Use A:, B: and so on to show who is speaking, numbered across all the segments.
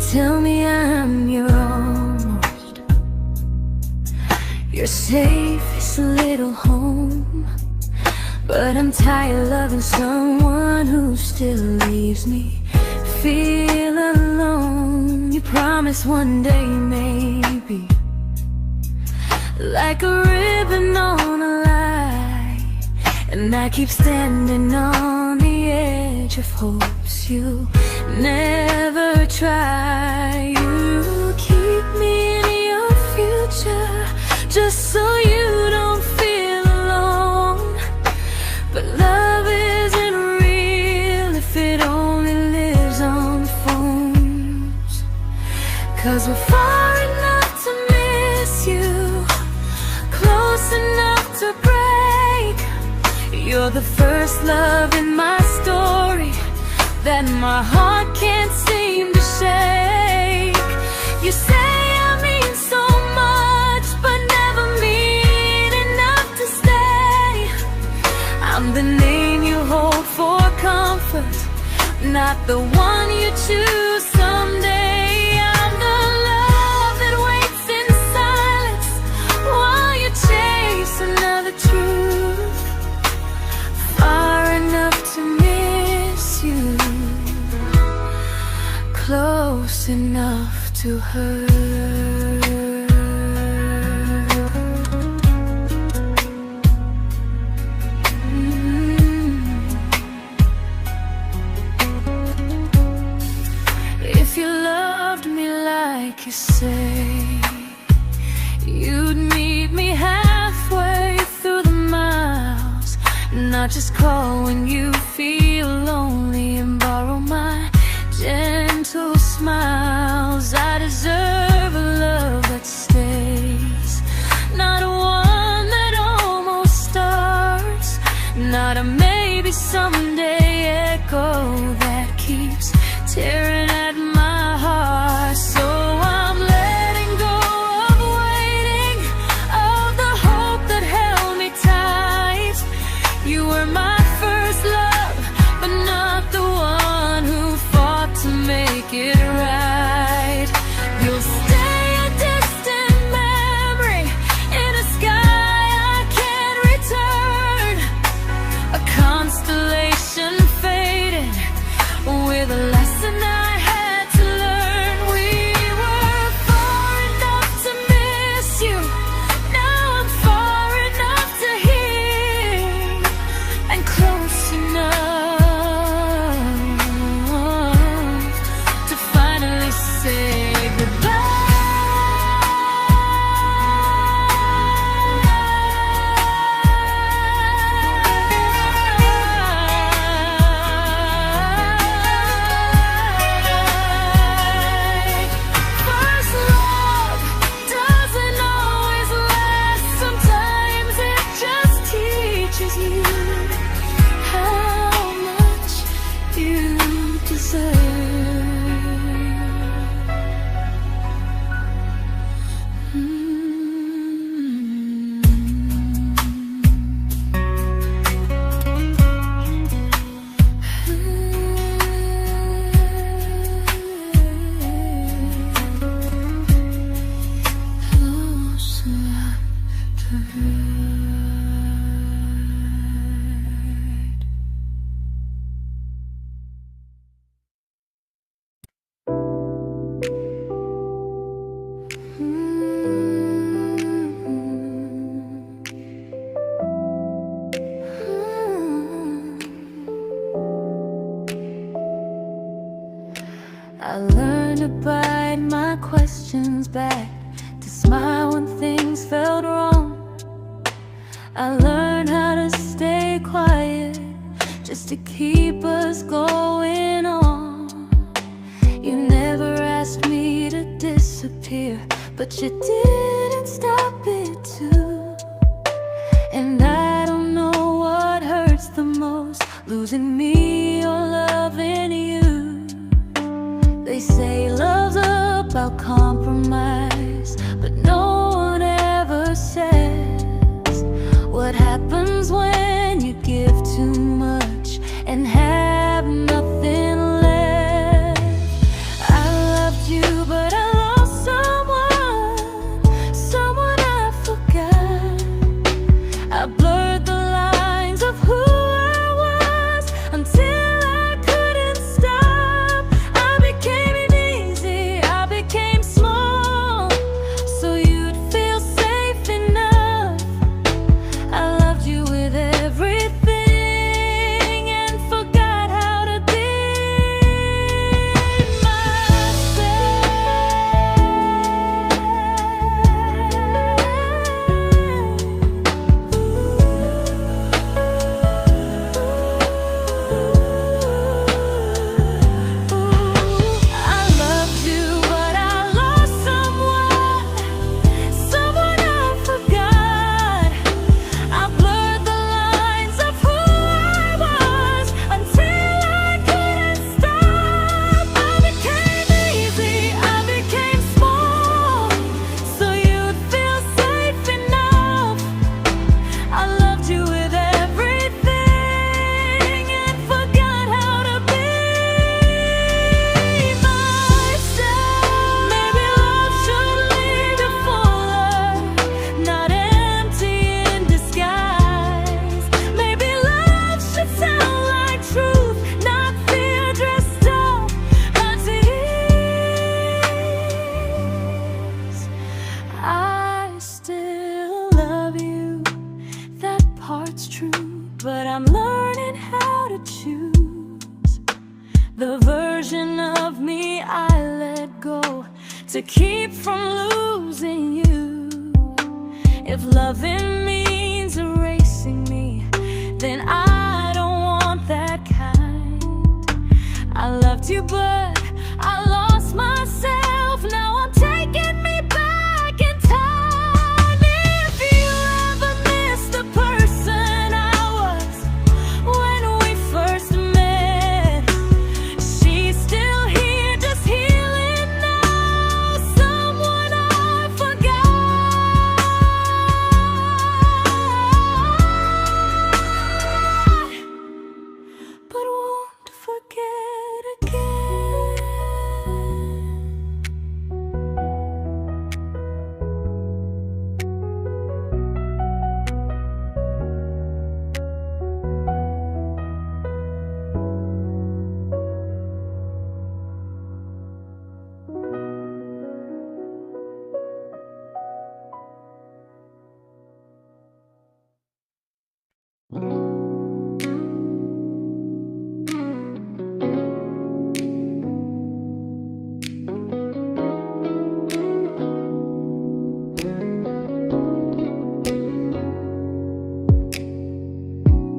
A: tell me I'm your almost, your safest little home. But I'm tired loving someone who still leaves me feel alone. You promise one day maybe, like a ribbon on a line, and I keep standing on the edge of hopes you never try. You keep me in your future just so you don't feel alone. But love isn't real if it only lives on phones. 'Cause we're far enough to miss you, close enough to break. You're the first love in my story that my heart can't seem to shake. You say I mean so much, but never mean enough to stay. I'm the name you hold for comfort, not the one you choose someday. I'm the love that waits in silence while you chase another truth. Far enough to miss you, close enough to hurt. If you loved me like you say, you'd meet me halfway through the miles, not just call when you feel lonely and borrow my gentle smiles. I deserve a love that stays, not one that almost starts, not a maybe someday echo that keeps tearing at my heart. So I'm letting go of waiting, of the hope that held me tight. You were my first love, but not the one who fought to make it right. You'll stay a distant memory in a sky I can't return, a constellation faded with a lesson I had to learn. We were far enough to miss you, now I'm far enough to hear, and close enough to finally say goodbye. First love doesn't always last, sometimes it just teaches you how much you deserve. Close enough to hurt. I learned to bite my questions back, to smile when things felt wrong. I learned how to stay quiet just to keep us going on. You never asked me to disappear, but you didn't stop it too. And I don't know what hurts the most, losing me or loving you. They say love's about compromise, but no one ever says what happens when you give too much and have nothing left. I loved you I'm learning how to choose the version of me I let go to keep from losing you. If loving means erasing me, then I don't want that kind. I loved you, but I lost myself. Now I'm taking me back in time. If you ever miss the person I was when we first met, she's still here, just healing now. Someone I forgot, but won't forget again.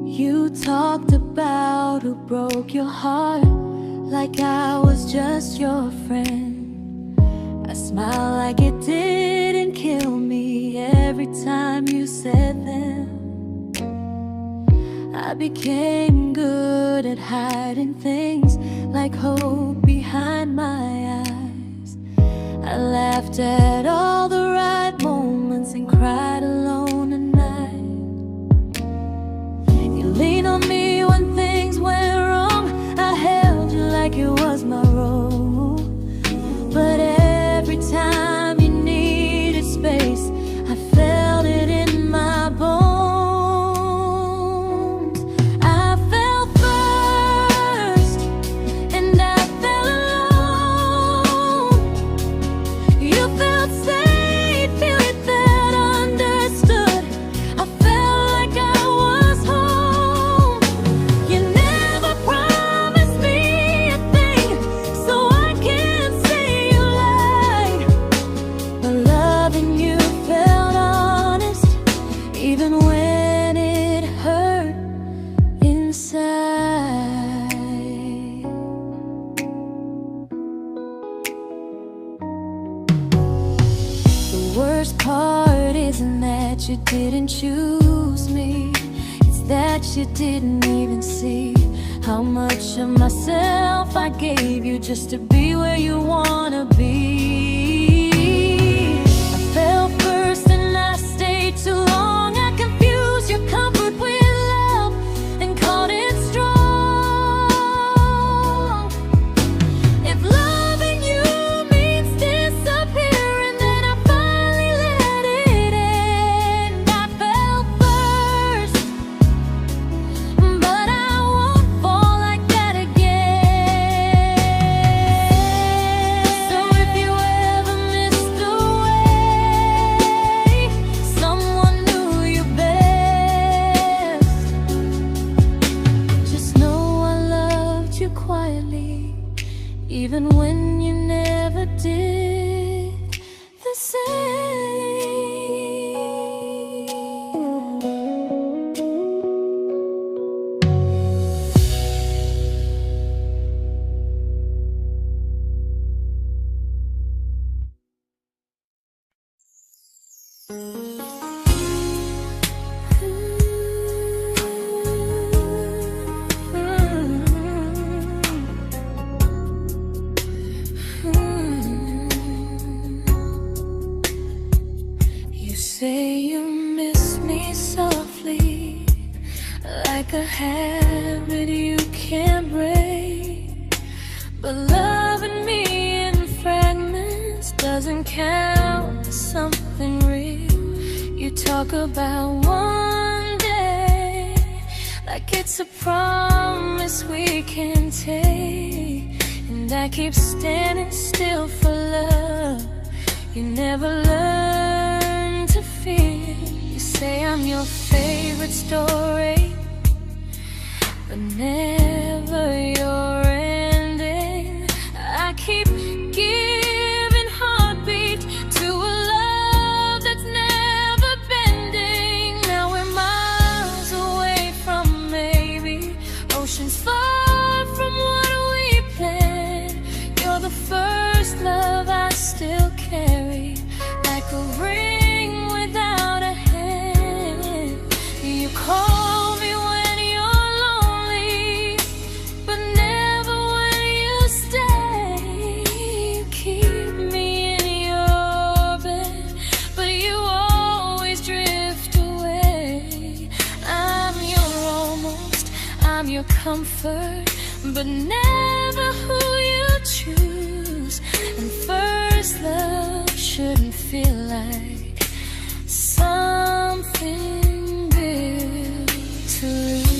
A: You talked about who broke your heart, like I was just your friend. I smiled like it didn't kill me every time you said them. I became good at hiding things like hope behind my eyes. I laughed at all the right moments and cried alone at night. You leaned on me when things went wrong. I held you like it was my role. But every time you needed space, I felt it in my bones. I fell first, and I fell alone. You felt safe, feeling that understood. I felt like I was home. You never promised me a thing, so I can't say you lied. But loving you felt honest, even when it hurt inside. The worst part isn't that you didn't choose me, it's that you didn't even see how much of myself I gave you just to be where you wanna be. I fell first and I stayed too long. I confused your comfort with love and called it strong. If loving you means disappearing, then I finally let it end. I fell first, but I won't fall like that again. So if you ever missed the way someone knew you best, just know I loved you quietly, even when you never did the same. You say you miss me softly, like a habit you can't break. But loving me in fragments doesn't count as something real. You talk about one day like it's a promise we can take, and I keep standing still for love. You never learn to feel. You say I'm your favorite story, but never your ending. I keep giving heartbeat to a love that's never bending. Now we're miles away from maybe, oceans far from what we planned. You're the first love I still carry, like a ring without a hand. You call me when you're lonely, but never when you stay. You keep me in your bed, but you always drift away. I'm your almost, I'm your comfort, but never who you choose. And first love shouldn't feel like something built to lose.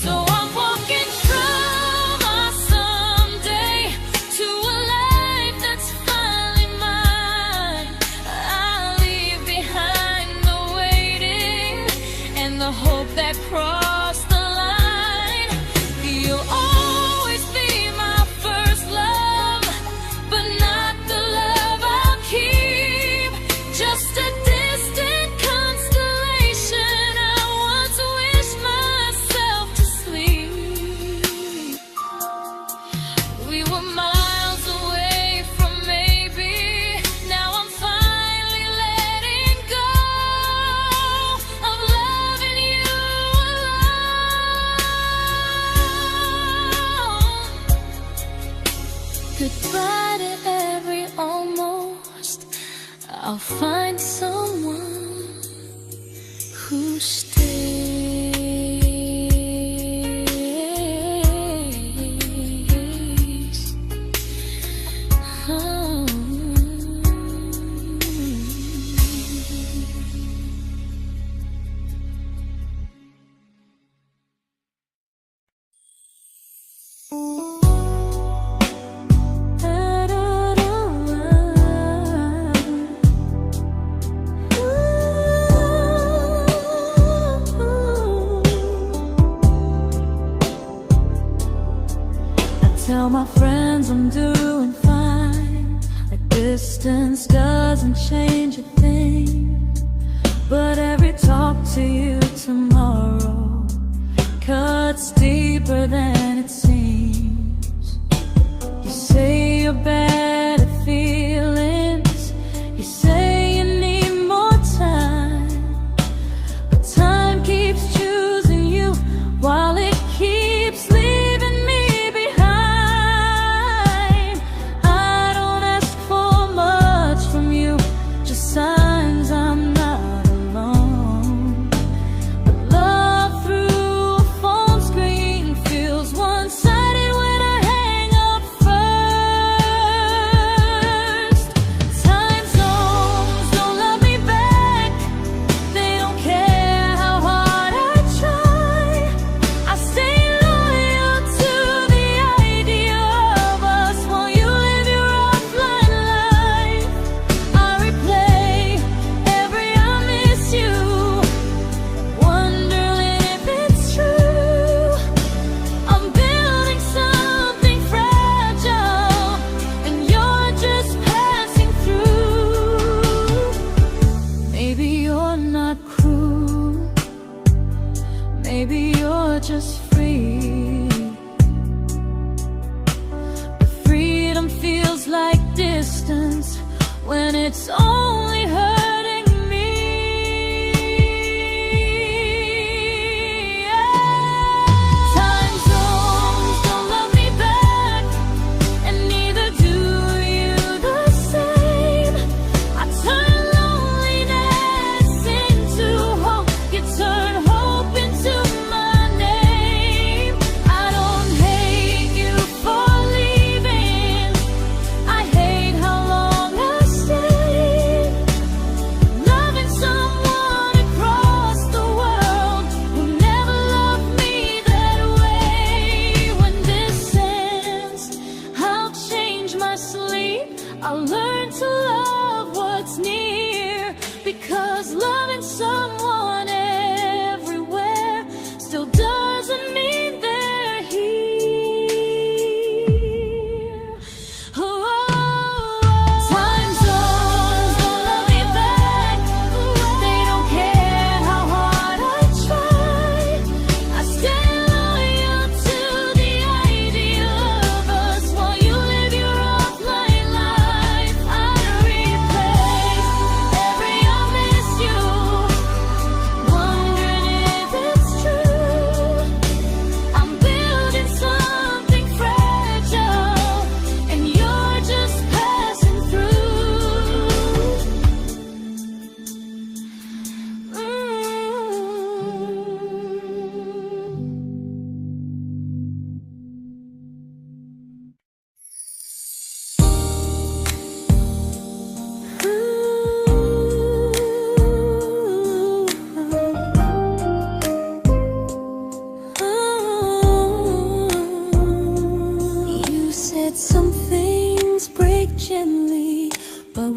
A: So I'm walking through my someday to a life that's finally mine. I'll leave behind the waiting and the hope that crossed the line. You'll always be my first love, but not the love I'll keep. Just a distant constellation I once wished myself to sleep. We were miles away from maybe, now I'm finally letting go of loving you alone. Goodbye to every almost, I'll find someone who stays. Oh. Tell my friends I'm doing fine, like distance doesn't change a thing. But every talk to you tomorrow cuts deeper than it seems. You say you're bad at feelings, you say you need more time, but time keeps choosing you while it keeps leaving me behind. I don't ask for much from you, just signs I'm not alone. But love through a phone screen feels one-sided when I hang up first. Time zones don't love me back, they don't care how hard I try. I stay loyal to the idea of us while you live your offline life. I replay every I miss you, wondering if it's true. I'm building something fragile, and you're just passing through. Maybe you're not cruel, maybe you're just free. But freedom feels like distance when it's only hurting me. Time zones don't love me back, and neither do you the same. I turn loneliness into hope, you turn hope into my name. I don't hate you for leaving, I hate how long I stayed.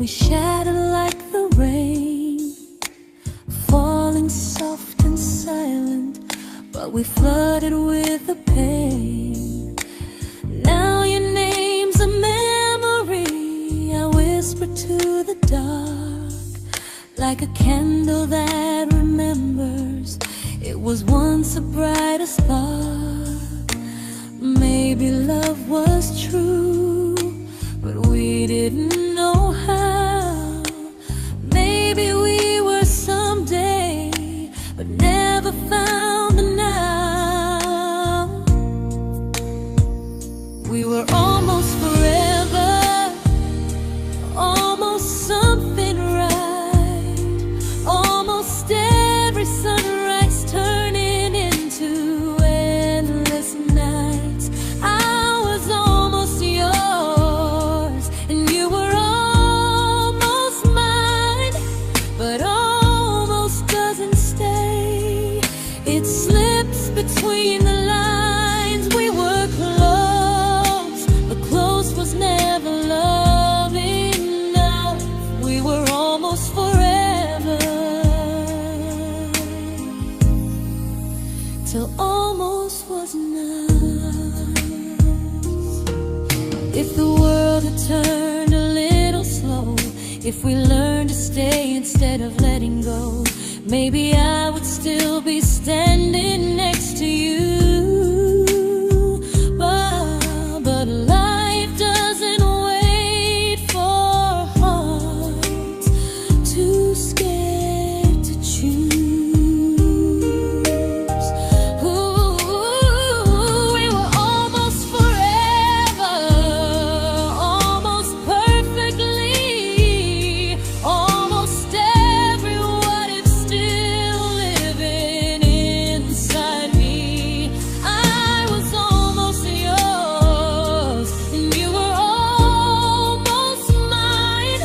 A: we shattered like the rain, falling soft and silent, but we flooded with the pain. Now your name's a memory I whisper to the dark, like a candle that remembers it was once a brighter spark. Maybe love was true, but we didn't know how. Maybe we were someday, but never found the now. We were almost forever, almost something right, almost every sunrise turning into endless nights. I was almost yours, and you were almost mine, but almost doesn't stay. It slips between the lines. We were close, but close was never love enough. We were almost forever, till almost was enough. If the world had turned a little slow, if we learned to stay instead of letting go, maybe I would still be standing next to you. But life doesn't wait for hearts too scared to choose. Ooh, we were almost forever, almost perfectly, almost every what if still living inside me. I was almost yours, and you were almost mine,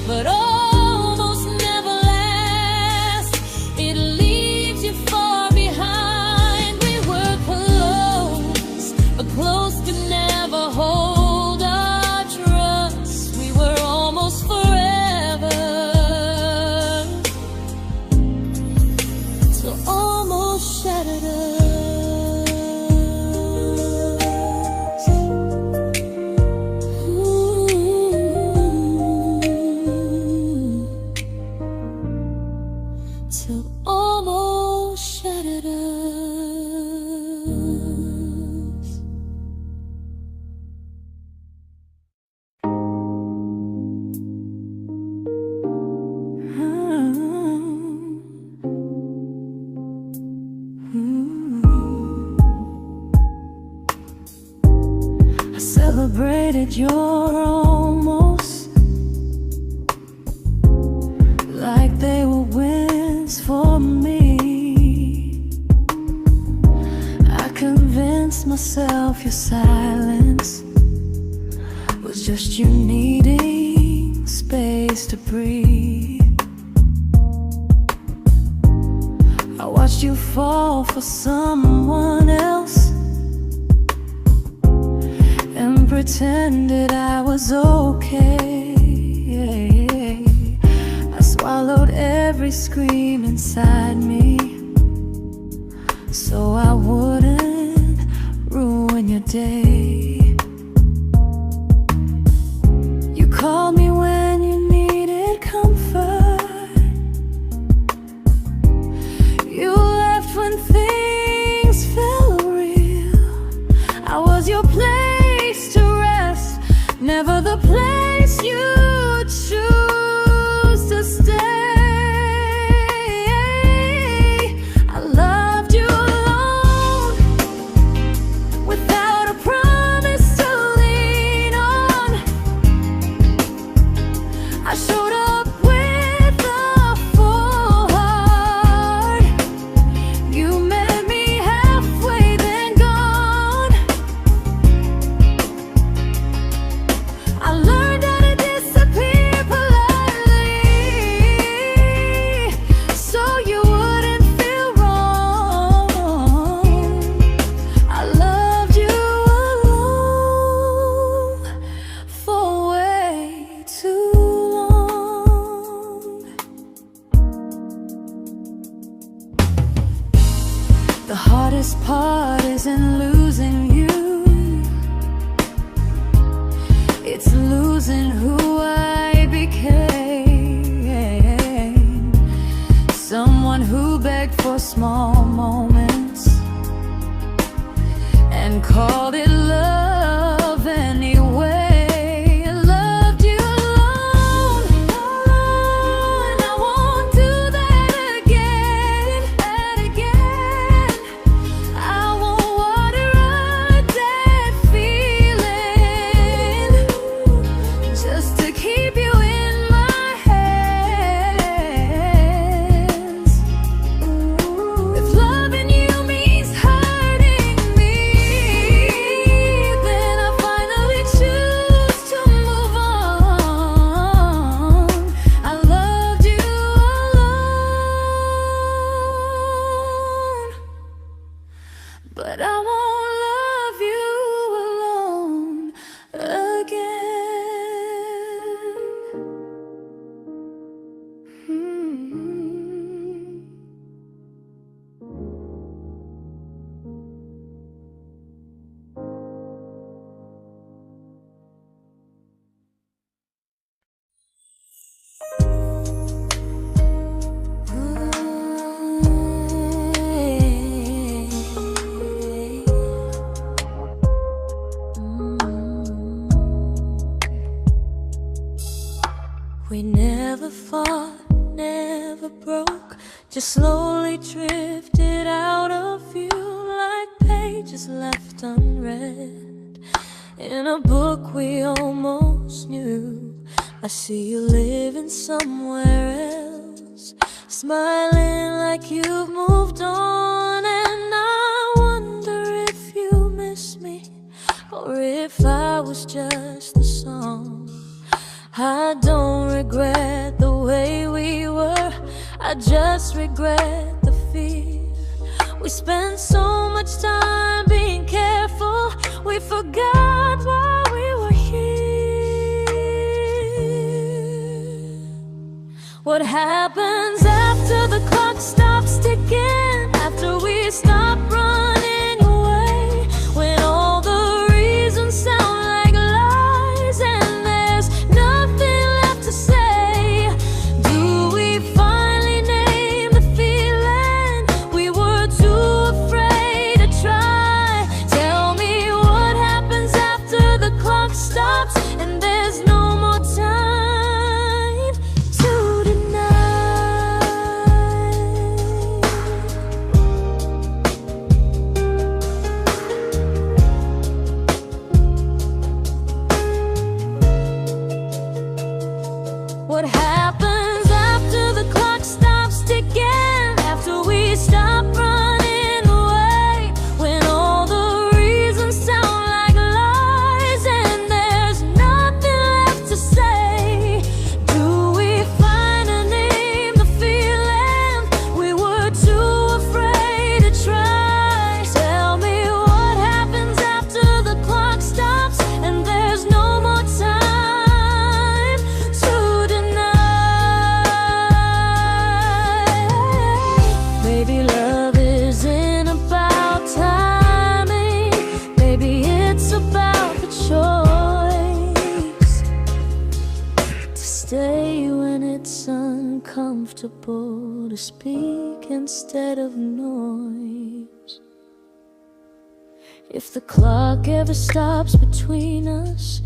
A: but almost never lasts. It leaves you far behind. We were close, but close could never hold our trust. We were almost forever, till almost shattered us. Ooh, till almost shattered us. I celebrated your almost like they were wins for me. I convinced myself your silence was just you needing space to breathe. I watched you fall for someone else and pretended I was okay. I swallowed every scream inside me so I wouldn't ruin your day. You called me when you needed comfort. You left when things felt real. I was your place to rest, never the place you choose to stay. I loved you alone, without a promise to lean on. I showed up with a full heart. You met me halfway, then gone. I learned how to disappear heart isn't losing you, it's losing who I became. Someone who begged for small moments and called it love anyway. Loved you alone, and I won't do that again, and again. I won't water a dead feeling just to keep you in my hands. If loving you means hurting me, then I finally choose to move on. I loved you alone, but I won't love you alone again. We never fought, never broke, just slowly drifted out of view like pages left unread in a book we almost knew. I see you living somewhere else, smiling like you've moved on, and I wonder if you miss me or if I was just a song. I don't regret the way we were, I just regret the fear. We spent so much time being careful, we forgot why we were here. What happens after the clock stops ticking, after we stop running away, when all the reasons sound like lies and there's nothing left to say? Do we finally name the feeling we were too afraid to try? Tell me what happens after the clock stops and there's no more time to deny. What happens after the clock stops ticking, after we stop running away, when all the reasons sound like lies and there's nothing left to say? Do we finally name the feeling we were too afraid to try? Tell me what happens after the clock stops and there's no more time to deny. Maybe love isn't about timing, maybe it's about the choice to stay when it's uncomfortable, to speak instead of noise. If the clock ever stops between us,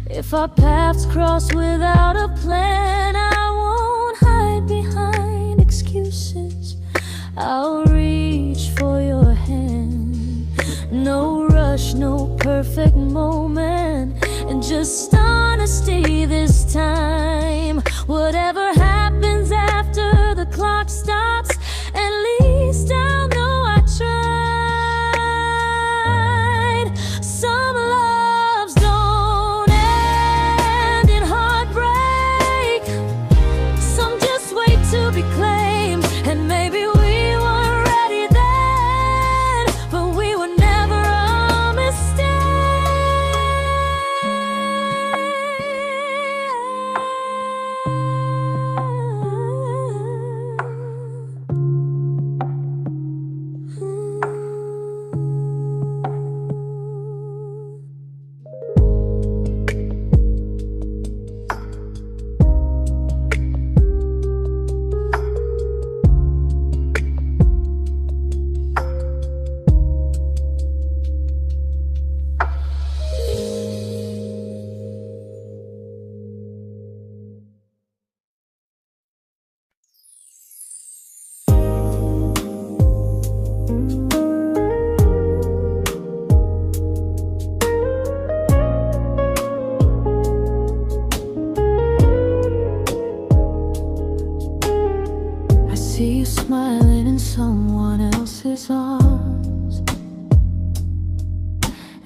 A: if our paths cross without a plan, I won't hide behind excuses, I'll reach for your hand. No rush, no perfect moment, and just honesty this time. Whatever happens after the clock stops, at least I'll know I tried. Some loves don't end in heartbreak, some just wait to be claimed, and maybe we weren't ready then, but we were never a mistake.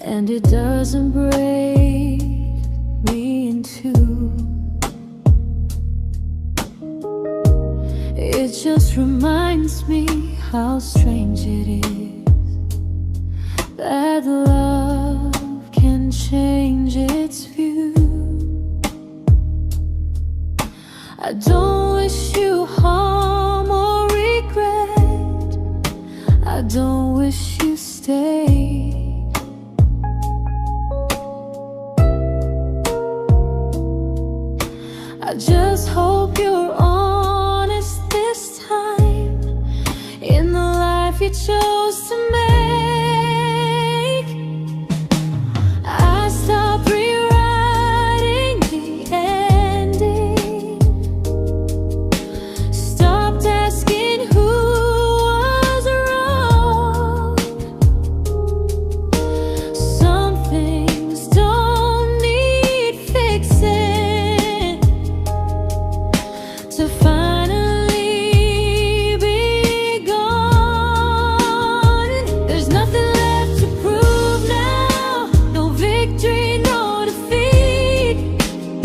A: and it doesn't break me in two. It just reminds me how strange it is that love can change its view. I don't wish you harm or regret. I don't wish you stay. I just hope you're honest this time in the life you chose to make. I stopped rewriting the ending, stopped asking who was wrong. Some things don't need fixing to finally be gone. There's nothing left to prove now, no victory, no defeat.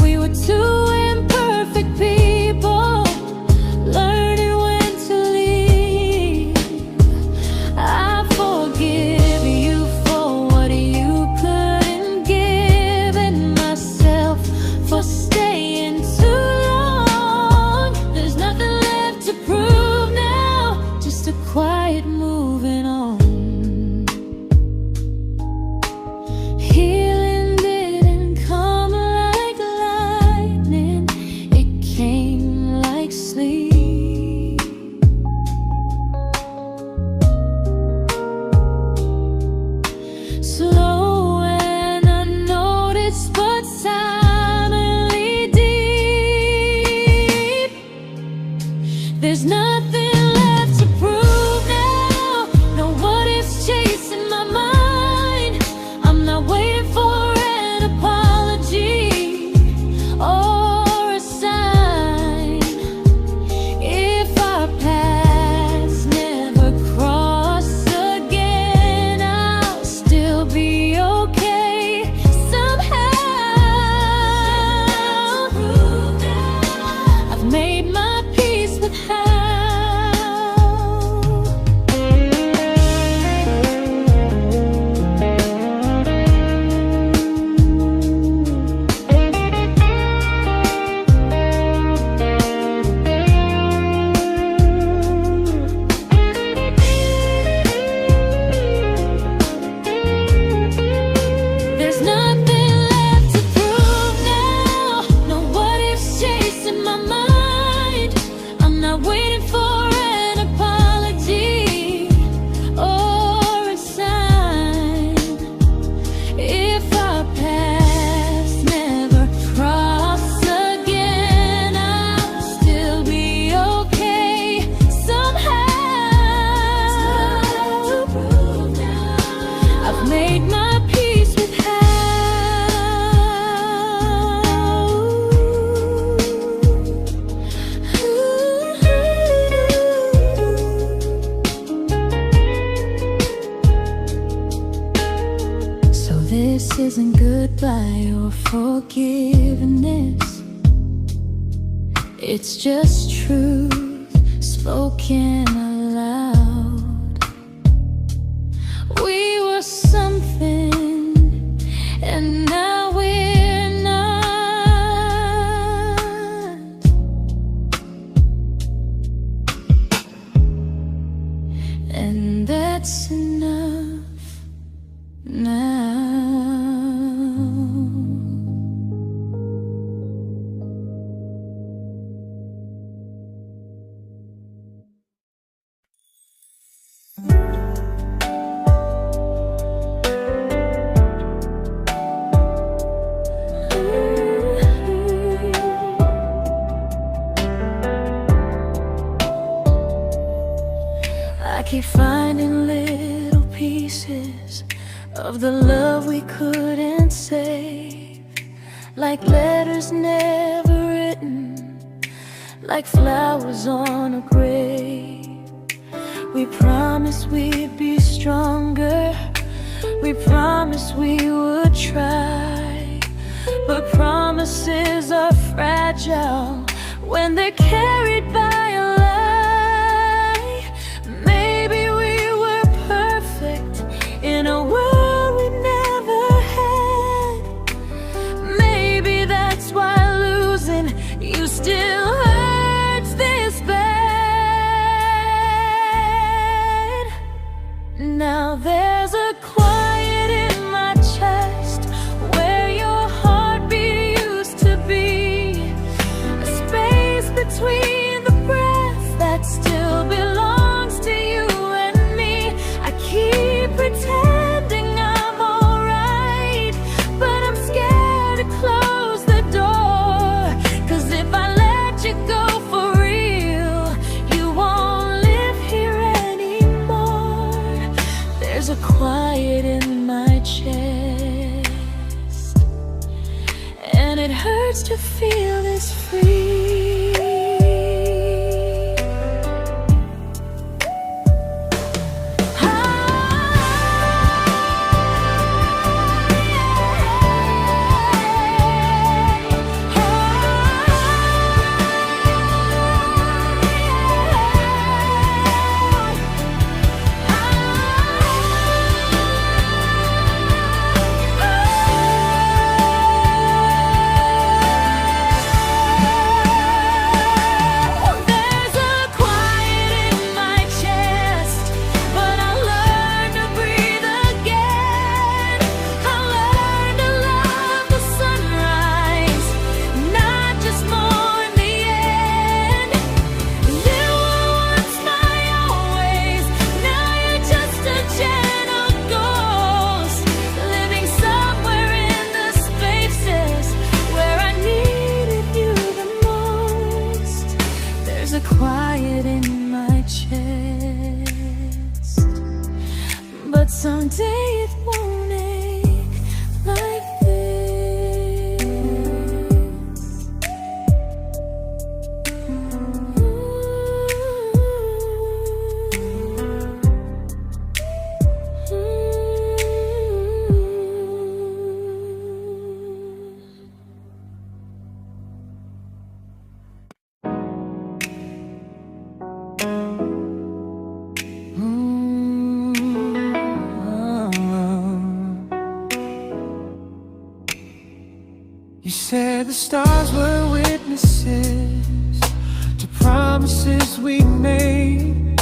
A: We were two imperfect people, learning when to leave. I forgive you for what you couldn't give, and myself for staying too long. There's nothing left to prove now, just a quiet moving on. Healing didn't come like lightning, it came like sleep. Slow and unnoticed, but silently deep. There's nothing left to prove now, no what ifs chasing my mind. I'm not waiting for an apology or a sign. If our paths never cross again, I'll still be okay somehow. I've made my peace with how. There's nothing left to prove now, no what ifs chasing my mind. I'm not waiting for an apology or a sign. If our paths never cross again, I'll still be okay somehow. I've made my peace with how. So this isn't goodbye or forgiveness, it's just truth spoken aloud. We were something, and now we're not. And that's enough now. I keep finding little pieces of the love we couldn't save, like letters never written, like flowers on a grave. We promised we'd be stronger, We promised we would try, but promises are fragile when they're carried by a lie. Maybe we were perfect in a world we never had. Maybe that's why losing you still hurts this bad. Now there's a quiet in my chest where your heartbeat used to be, a space between the breath that still belongs to you and me. I keep pretending I'm alright, but I'm scared to close the door. 'Cause if I let you go for real, you won't live here anymore. There's a quiet in my chest, and it hurts to feel this free. There's a quiet in my chest, but someday it won't ache like this.
B: You said the stars were witnesses to promises we made,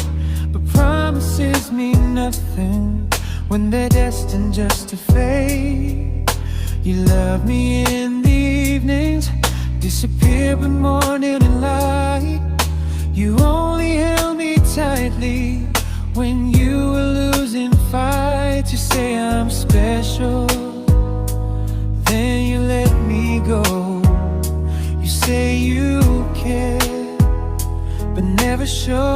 B: but promises mean nothing when they're destined just to fade. You love me in the evenings, disappear when morning and light. You only held me tightly when you were losing fights. You say I'm special, then you let me go. You say you care, but never show.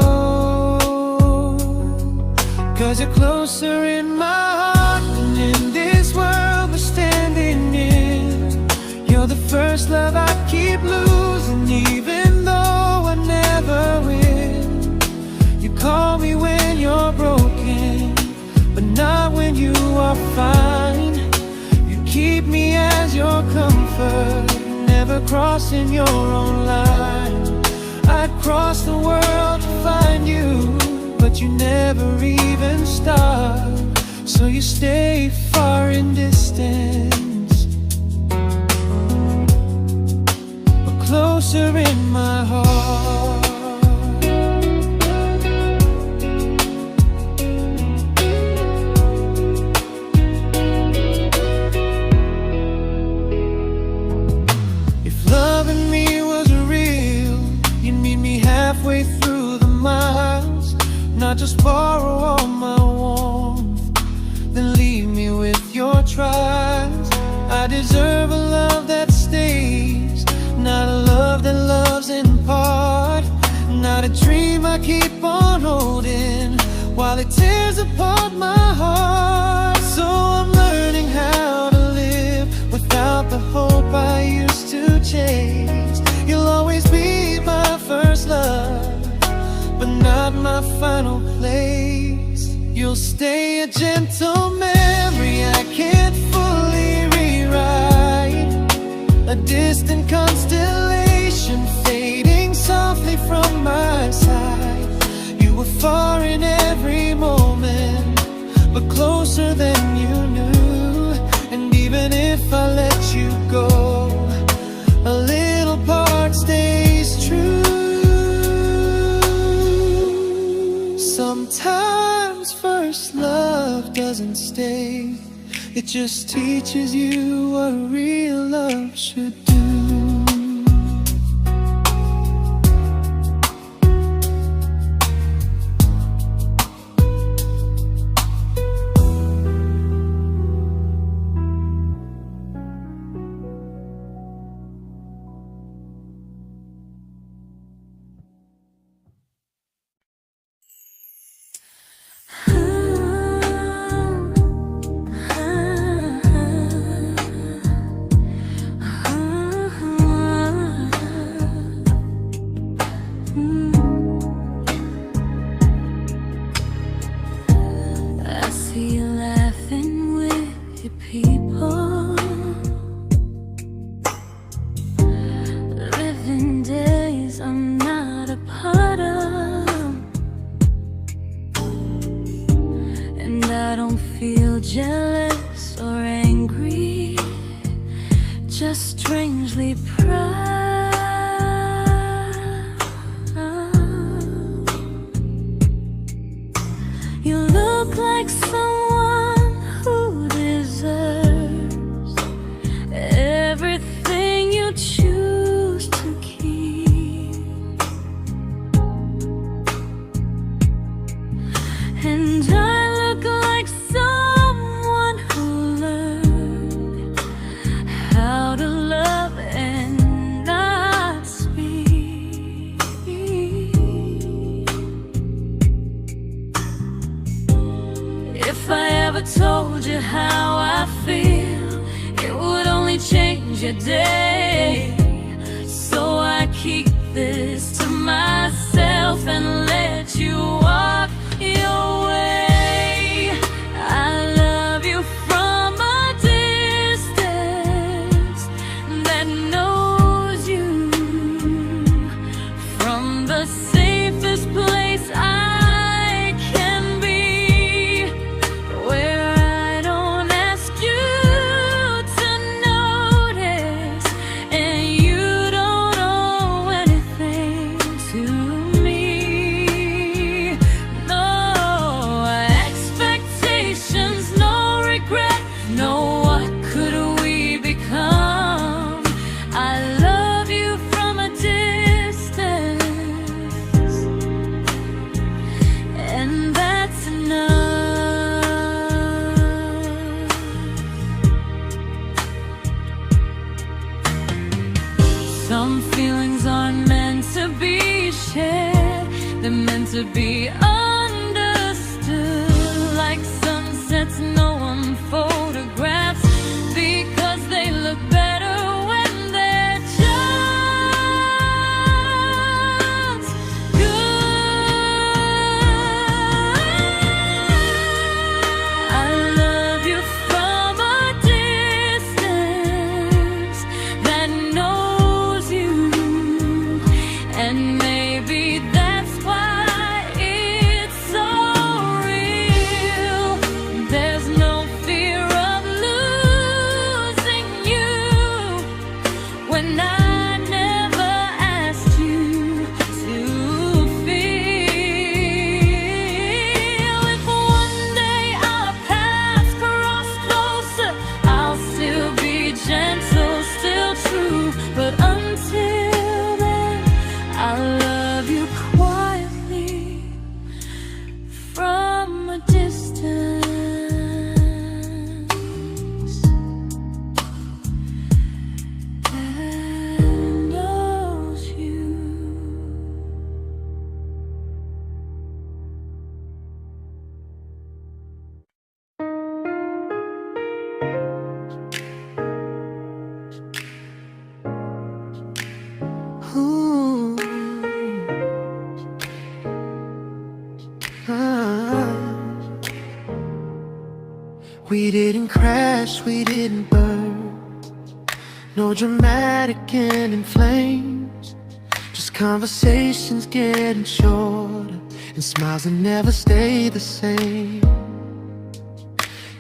B: 'Cause you're closer in my heart than in this world we're standing in. You're the first love I keep losing, even though I never win. You call me when you're broken, but not when you are fine. Keep me as your comfort, never crossing your own line. I'd cross the world to find you, but you never even start. So you stay far in distance, but closer in my heart. Halfway through the miles, not just borrow all my warmth, then leave me with your trials. I deserve a love that stays, not a love that loves in part. Not a dream I keep on holding while it tears apart my heart. So I'm learning how to live without the hope I used to chase. You'll always be my first love, but not my final place. You'll stay a gentle memory distant constellation fading softly from my side. You were far in every moment, but closer than you knew. And even if I let you go, a little part stays true. Sometimes first love doesn't stay, it just teaches you what real love should do.
A: Jealous or angry, just strangely proud. You look like someone who deserves everything you choose to keep. And I look like someone who learned how to love and not speak. If I ever told you how I feel, it would only change your day. So I keep this to myself and let you walk your way. I love you from a distance that knows you, from the safest place I can be, where I don't ask you to notice and you don't owe anything to me. No expectations, no regret, no what could we become. I love you from a distance, and that's enough. Some feelings aren't meant to be shared, they're meant to be understood. Like sunsets no one photographs, because they look better when they're just good. I love you from a distance that knows you, and maybe that's why it's so real. There's no fear of losing you when I never asked you to feel. If one day our paths cross closer, I'll still be gentle, still true. But until then, I love you quietly from a distance that knows you.
B: Ooh. Ah. We didn't crash, we didn't burn. No dramatic ending flames, just conversations getting shorter, and smiles that never stay the same.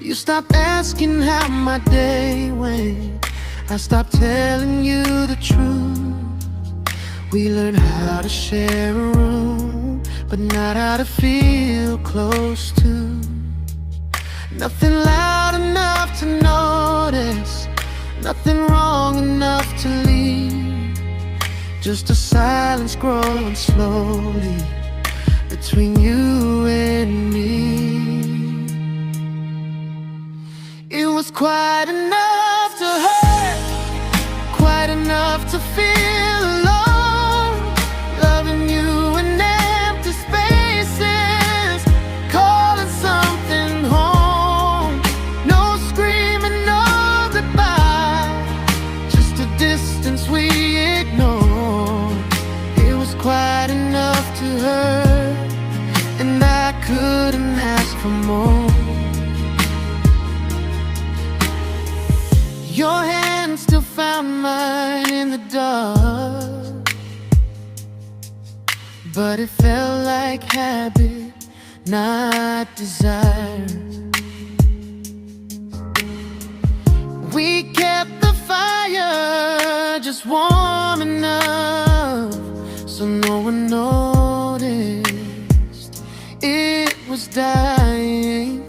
B: You stopped asking how my day went, I stopped telling you the truth. We learned how to share a room, but not how to feel close to. Nothing loud enough to notice, nothing wrong enough to leave. Just a silence growing slowly between you and me. It was quite enough to hurt, quite enough to feel alone. Loving you in empty spaces, calling something home. No screaming, no goodbye, just a distance we ignored. It was quite enough to hurt, and I couldn't ask for more. Your hand still found mine in the dark, but it felt like habit, not desire. We kept the fire just warm enough so no one noticed it was dying.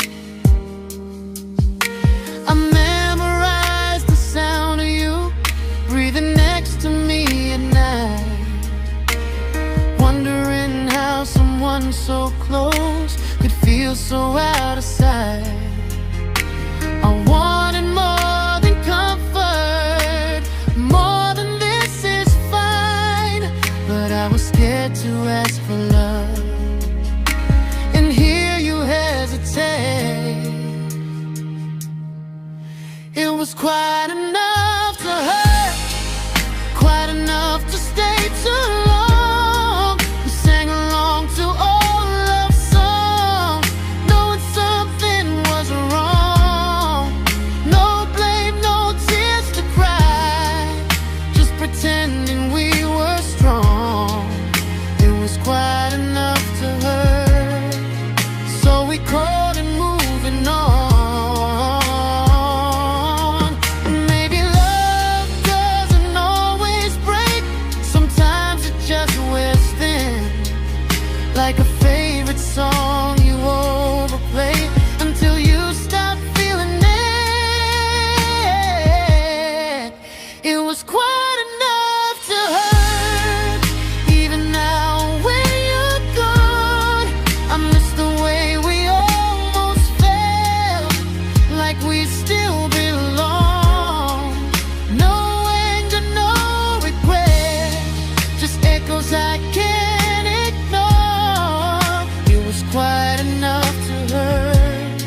B: I memorized the sound of you breathing next to me at night, wondering how someone so close could feel so out of sight. I wanted more than comfort, more than this is fine, but I was scared to ask for love, and here you hesitate. It was quite enough to hurt, quite enough to stay too long. We sang along to old love songs, knowing something was wrong. No blame, no tears to cry, just pretending we were strong. It was quite enough to hurt, so we called it moving on. Like a favorite song you overplay until you stop feeling it. It was quite enough to hurt. Even now when you're gone, I miss the way we almost felt, like we still belong. No anger, no regret, just echoes I can't ignore. Quite enough to hurt,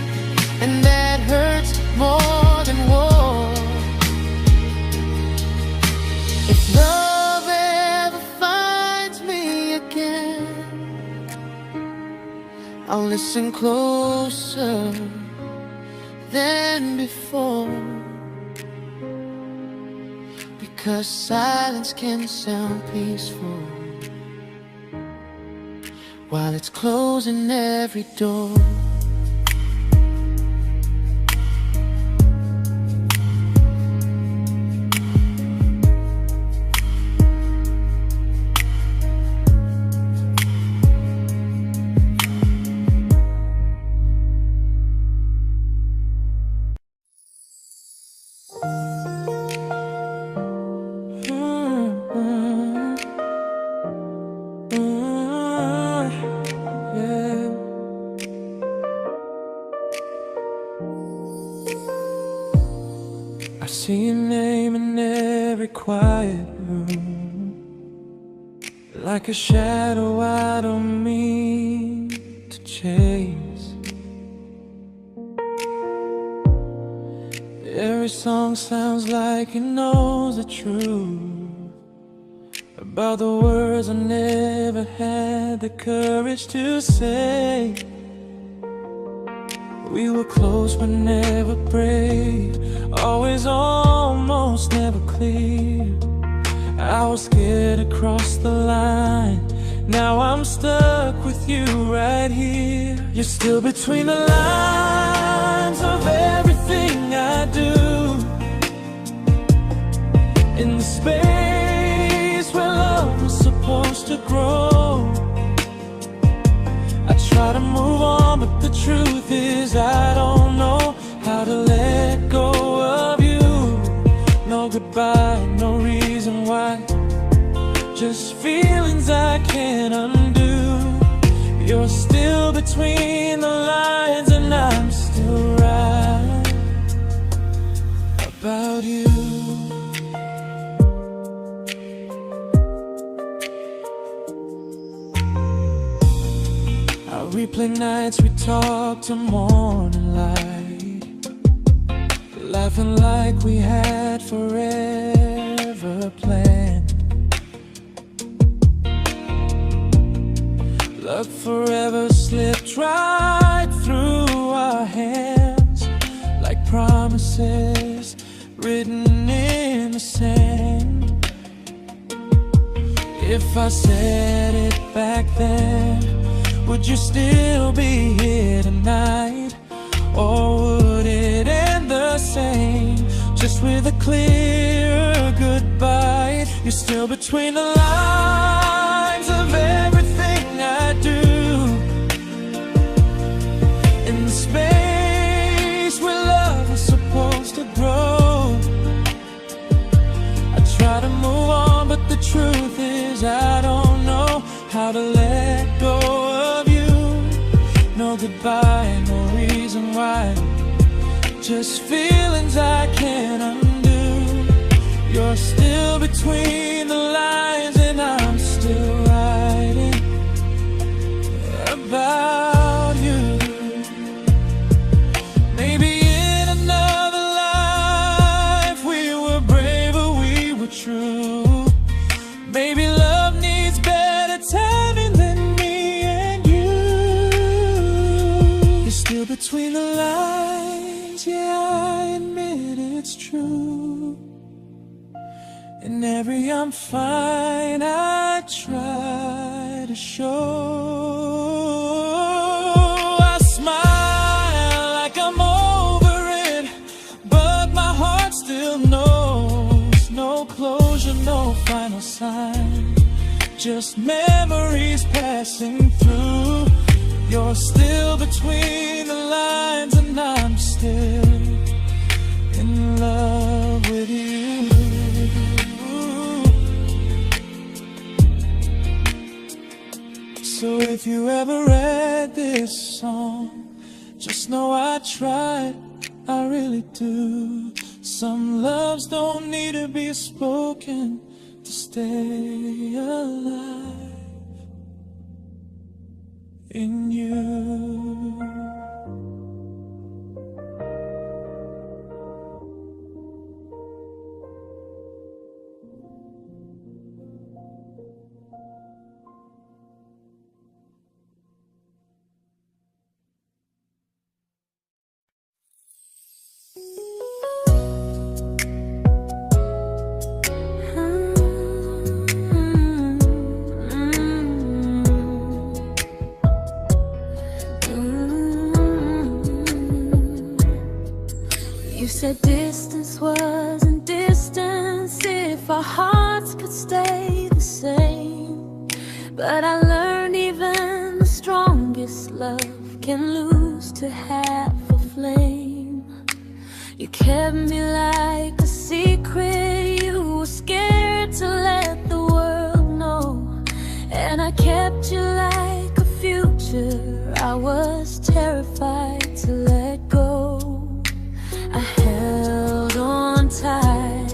B: and that hurts more than war. If love ever finds me again, I'll listen closer than before, because silence can sound peaceful while it's closing every door. I see your name in every quiet room, like a shadow I don't mean to chase. Every song sounds like it knows the truth about the words I never had the courage to say. We were close but never brave, always almost, never close. clear. I was scared to cross the line. Now I'm stuck with you right here. You're still between the lines of everything I do. In the space where love was supposed to grow. I try to move on, but the truth is I don't know how to let go of you. No goodbye, no reason why. Just feelings I can't undo. You're still between the lines, and I'm still right about you. I replay nights we talk till morning light, laughing like we had forever planned. Luck forever slipped right through our hands, like promises written in the sand. If I said it back then, would you still be here tonight? Or would it end the same, just with a clear goodbye? You're still between the lines of everything I do. In the space where love was supposed to grow. I try to move on, but the truth is I don't know how to let go of you. No goodbye, no reason why. Just feelings I can't undo. You're still between the lines, and I'm still writing about you. Maybe in another life we were braver, we were true. Maybe love needs better timing than me and you. You're still between the lines, yeah, I admit it's true. In every I'm fine I try to show. I smile like I'm over it, but my heart still knows. No closure, no final sign, just memories passing through. You're still between the lines, and I'm still in love with you. So if you ever read this song, just know I tried, I really do. Some loves don't need to be spoken to stay alive in you.
A: You said distance wasn't distance if our hearts could stay the same. But I learned even the strongest love can lose to half a flame. You kept me like a secret you were scared to let the world know. And I kept you like a future I was terrified to let go. I held on tight,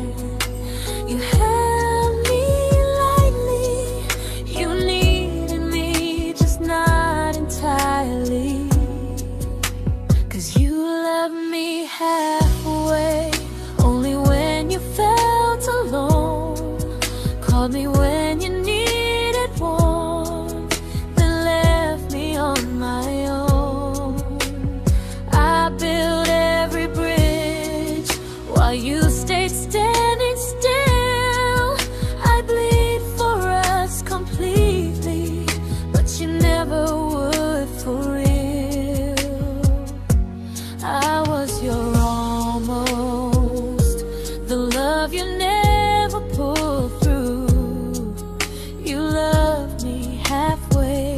A: you held me lightly. You needed me, just not entirely. 'Cause you loved me halfway, only when you felt alone. Called me when you needed warmth, then left me on my own. I built every bridge while you stayed standing still. love you never pulled through. You loved me halfway,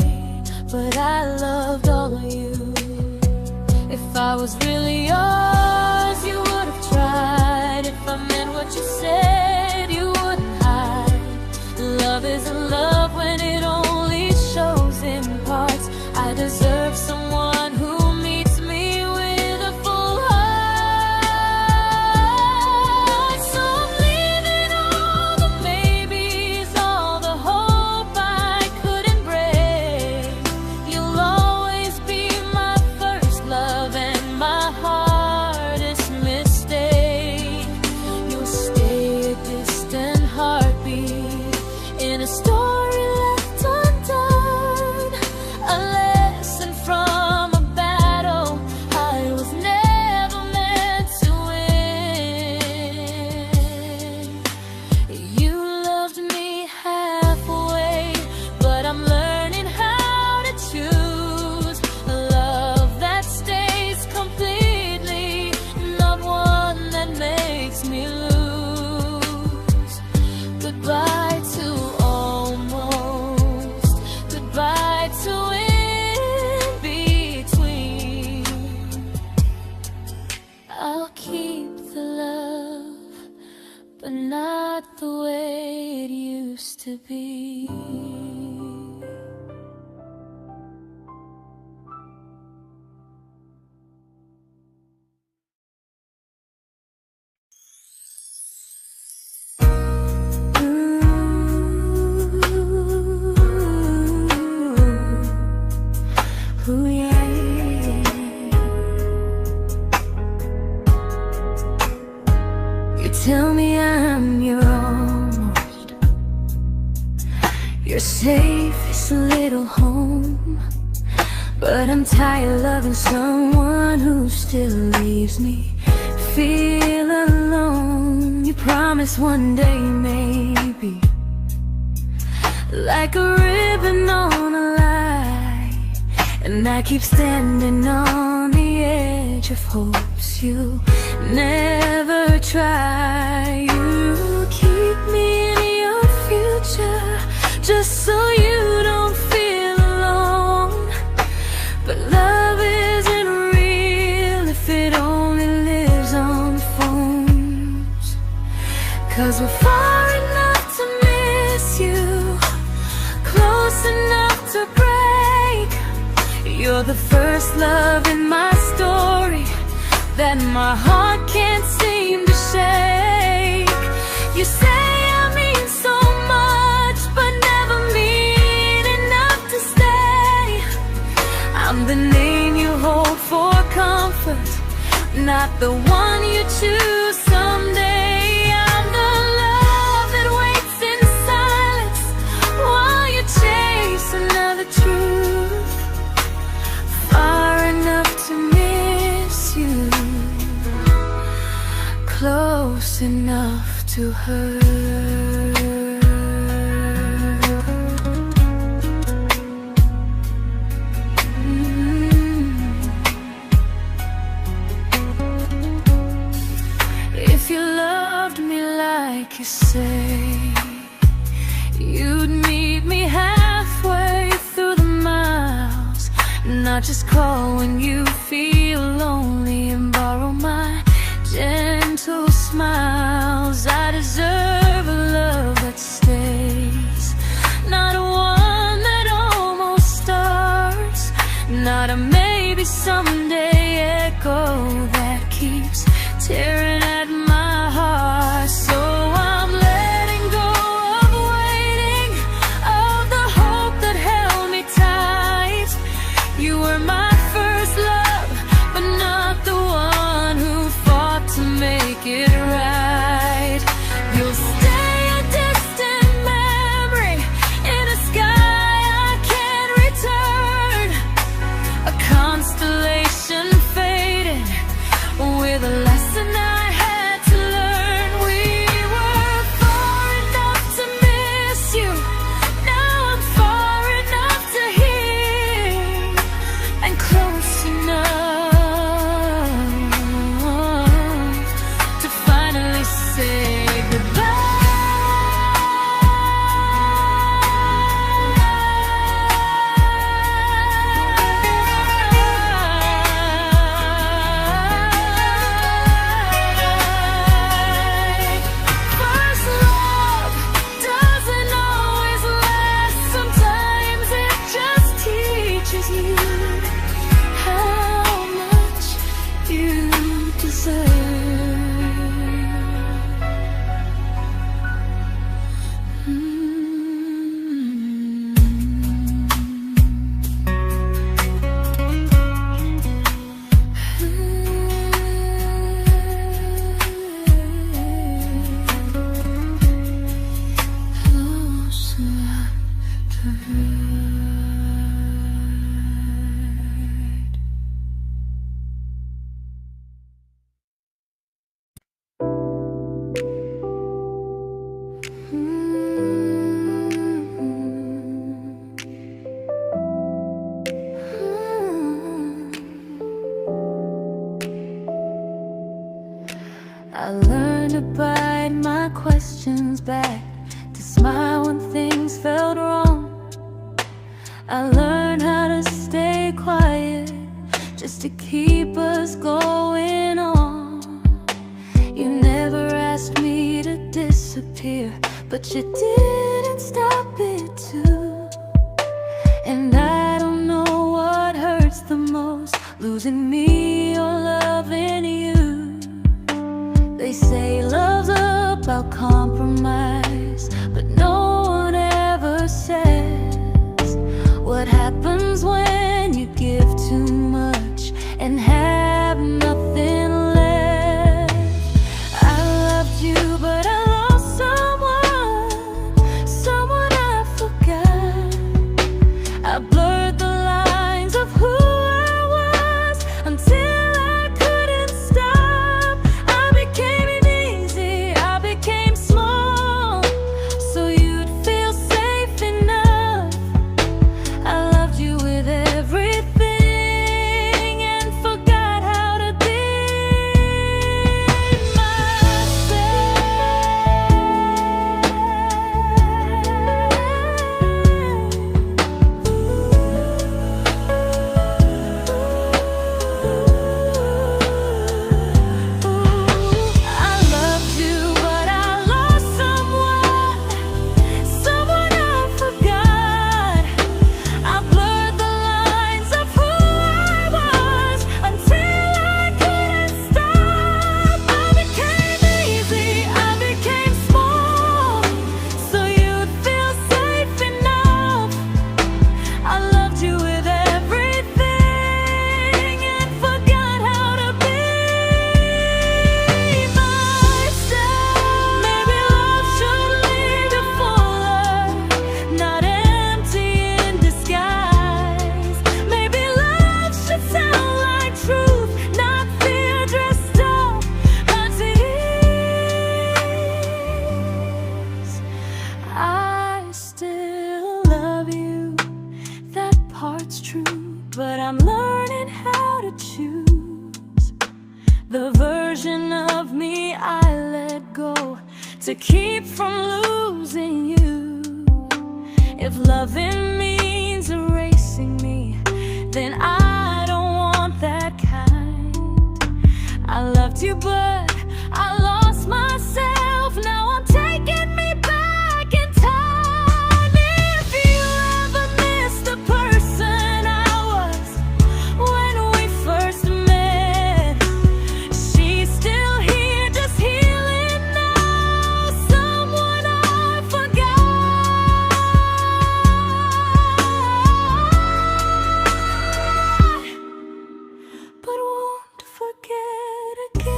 A: but I loved all of you. If I was really yours, you would have tried. If I meant what you said, you wouldn't hide. Love isn't love when it only shows in parts. I deserve someone who meets me with a full heart. So I'm leaving all the maybes, all the hope I couldn't break. You'll always be my first love and my hardest mistake. You'll stay a distant heartbeat in a story left undone, a lesson from a battle I was never meant to win. You loved me halfway, but I'm learning how to choose a love that stays completely, not one that makes me lose. Goodbye to almost, goodbye to in between. I'll keep the love, but not the way it used to be. Ooh, yeah, yeah. You tell me I'm your almost, your safest little home, but I'm tired loving someone who still leaves me feel alone. You promise one day maybe, like a ribbon on a line, and I keep standing on the edge of hopes you never try. You keep me in your future just so you don't feel alone. But love isn't real if it only lives on phones. 'Cause we're far enough to miss you, close enough to break. You're the first love in my story that my heart can't seem to shake. You say I mean so much, but never mean enough to stay. I'm the name you hold for comfort, not the one you choose someday. I'm the love that waits in silence while you chase another truth. Far enough to miss you, close enough to hurt. If you loved me like you say, you'd meet me halfway through the miles, not just call when you feel lonely and borrow my gentle smiles. I deserve a love that stays, not one that almost starts, not a maybe someday echo that keeps tearing at my heart. So I'm letting go of waiting, of the hope that held me tight. You were my first love, but not the one I learned to bite my questions back, to smile when things felt wrong. I learned how to stay quiet, just to keep us going on. You never asked me to disappear, but you didn't stop it too. And I don't know what hurts the most, losing me or loving you. They say love's about compromise, but no one ever says what happens when you give too much and have nothing left. I loved you, but I lost someone I forgot. I blurred the lines of who I was until I couldn't stop. I became easy, I became small, so you'd feel safe enough. I loved you with everything and forgot how to be I loved you, but I lost someone I forgot. I blurred the lines of who I was until I couldn't stop. I became easy, I became small, so you'd feel safe enough. I loved you with everything and forgot how to be myself. Maybe love should lead you fuller, not empty in disguise. Maybe love should sound like truth, not fear dressed up as ease. I still love you, that part's true, but I'm learning how to choose the version of me I let go to keep from losing you. If loving means erasing me, then I don't want that kind. I loved you, but I lost myself. Now I'm taking me back in time. If you ever missed the person I was when we first met, she's still here, just healing now. Someone I forgot, but won't forget again.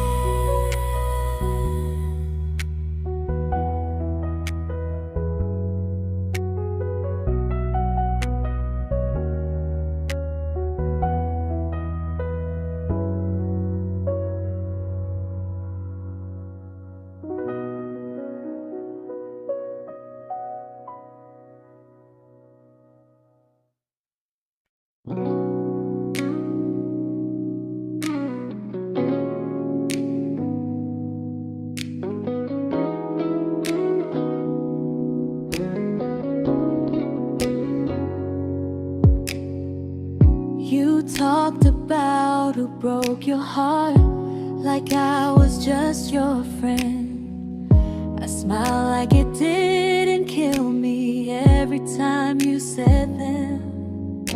A: You talked about who broke your heart, like I was just your friend. I smile like it didn't kill me every time you said them.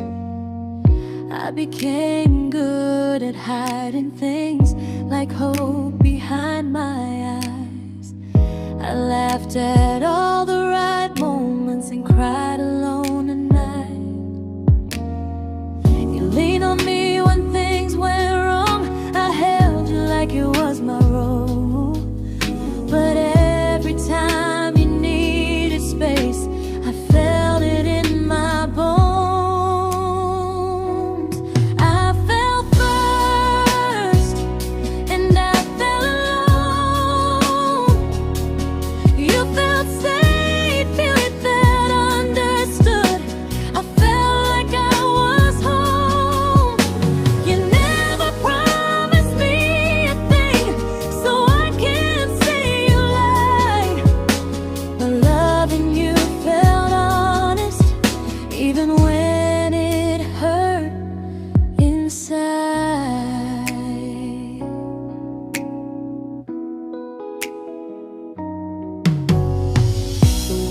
A: I became good at hiding things like hope behind my eyes. I laughed at all the right moments and cried alone at night. You leaned on me when things went wrong. I held you like it was my role. But every time you needed space, I felt it in my bones. I fell first, and I fell alone. You felt safe.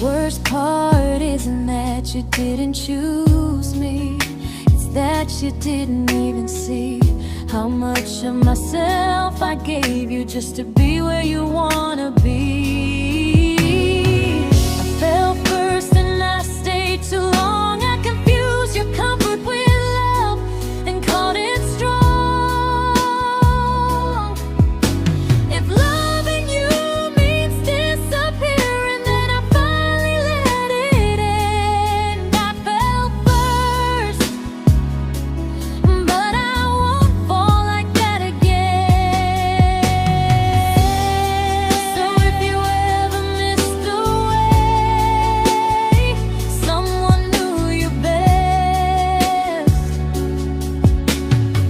A: worst part isn't that you didn't choose me, it's that you didn't even see how much of myself I gave you just to be where you wanna be. I fell first and I stayed too long. I confused your comfort with love and called it strong. If loving you means disappearing, then I finally let it end. I fell first, but I won't fall like that again. So if you ever missed the way someone knew you best,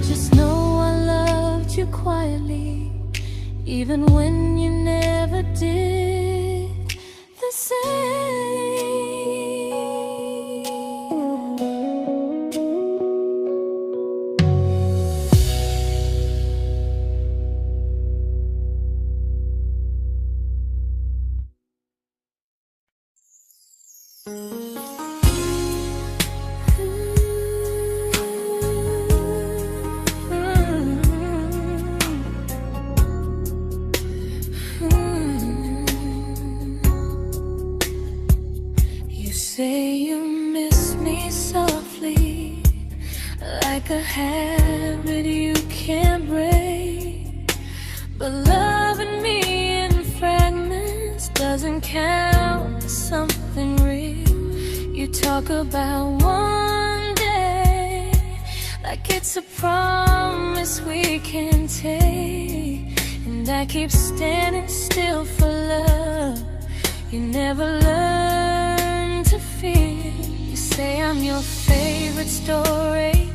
A: just know I loved you quietly, even when you never did the same. You say you miss me softly, like a habit you can't break. But loving me in fragments doesn't count as something real. You talk about one day like it's a promise we can take, and I keep standing still for love. You never learn to feel. You say I'm your favorite story,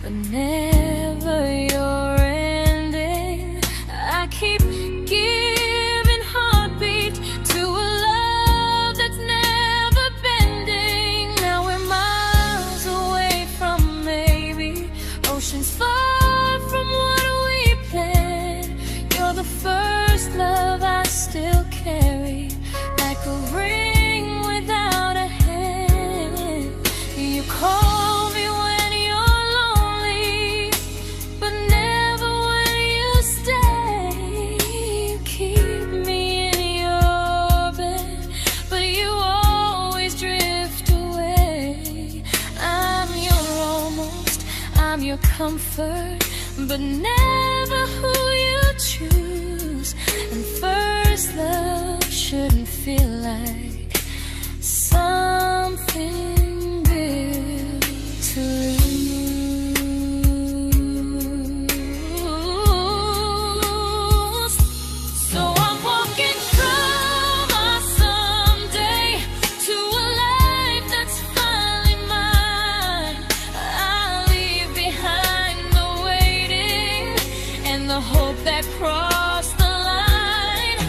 A: but never your ending. I keep giving heartbeat to a love that's never bending. Now we're miles away from maybe oceans far from what we planned. You're the first love I still carry, like a ring without a hand. You call me when you're lonely, but never when you stay. You keep me in your bed, but you always drift away. I'm your almost, I'm your comfort, but never who you choose. And first love shouldn't feel like something built to lose. So I'm walking from my someday to a life that's finally mine. I'll leave behind the waiting and the hope that crossed the line.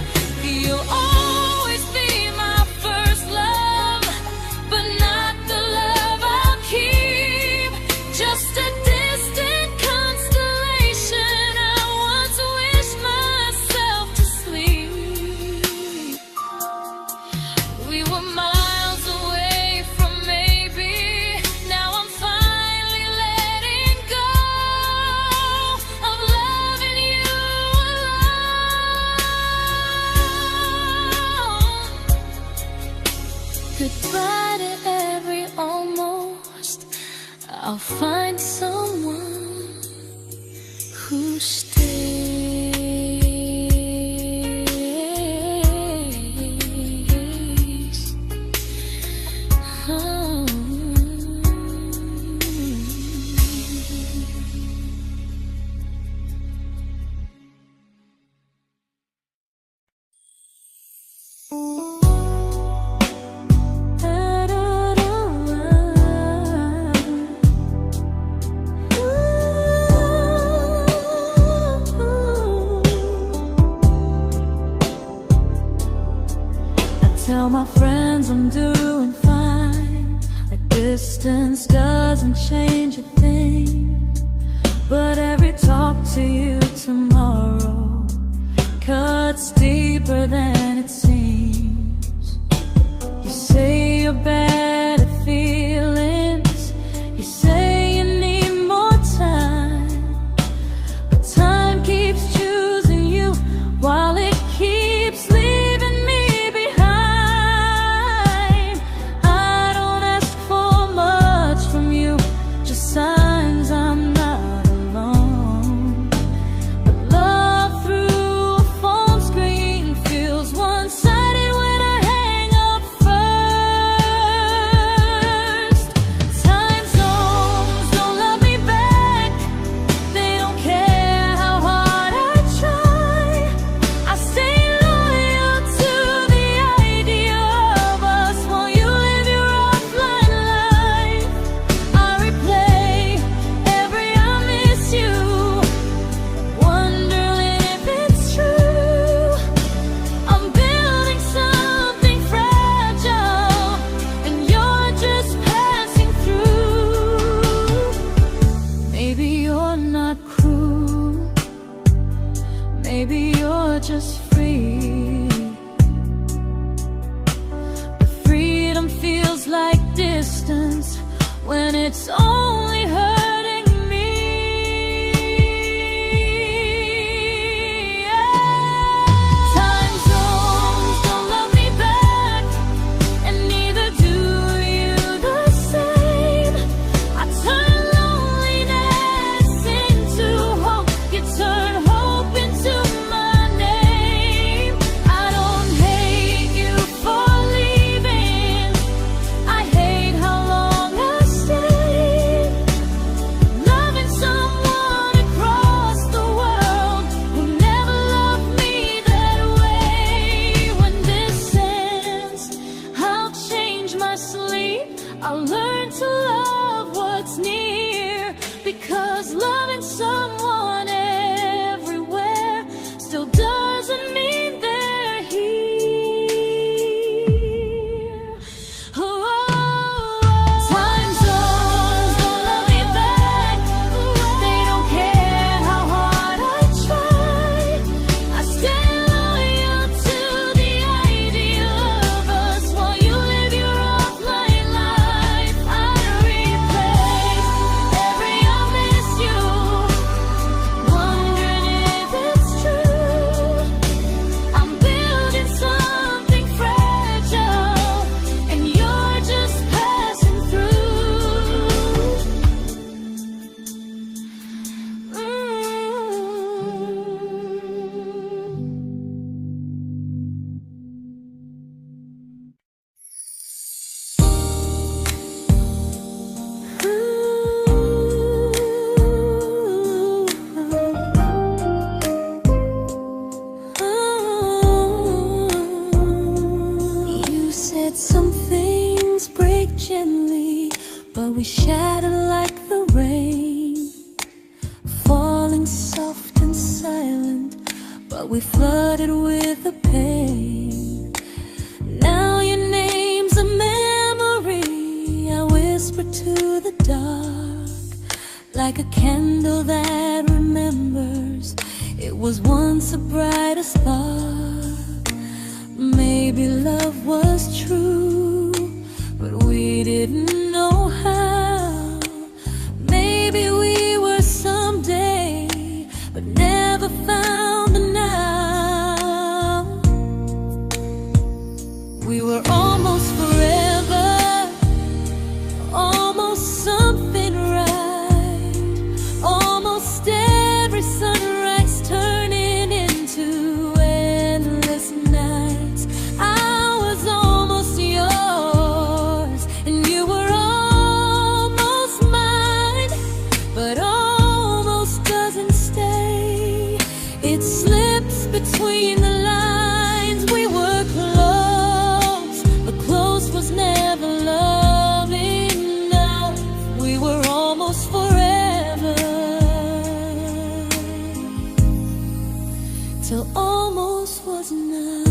A: You'll always be my first love, but not the love I'll keep. Just a distant constellation I once wished myself to sleep. We were miles away from maybe. Now I'm finally letting go of loving you alone. Goodbye to every almost. I'll find someone who stays. Oh. Tell my friends I'm doing fine, that distance doesn't change a thing. But every talk to you tomorrow cuts deeper than it seems. your better feelings. You say you need more time, but time keeps choosing you while it keeps leaving me behind. I don't ask for much from you, just signs I'm not alone. But love through a phone screen feels one-sided when I hang up first. Time zones don't love me back. They don't care how hard I try. I stay loyal to the idea of us while you live your offline life. I replay every I miss you, wondering if it's true. I'm building something fragile, and you're just passing through. Maybe you're not cruel, maybe you're just free. But freedom feels like distance when it's only hurting me. Time zones don't love me back, and neither do you the same. I turn loneliness into hope, you turn hope into my name. I don't hate you for leaving, I hate how long I stayed. Loving someone across the world who never loved me that way. When this ends, I'll change my sleep, I'll learn to love what's near, because loving someone everywhere still doesn't mean they're here. Time zones don't love me back. They don't care how hard I try. I stay loyal to the idea of us while you live your offline life. I replay every I miss you, wondering if it's true. I'm building something fragile, and you're just passing through. You said some things break gently, but we shatter like the rain, falling soft and silent, but we flooded with the pain. Now your name's a memory I whisper to the dark, like a candle that remembers it was once a brighter spark. Maybe love was true, but we didn't know how. Maybe we were someday, but never found the now. We were almost forever, almost something right, almost every sunrise turning into endless nights. I was almost yours, and you were almost mine, but almost doesn't stay. It slips between the lines. We were close, but close was never love enough. We were almost forever, till almost was enough.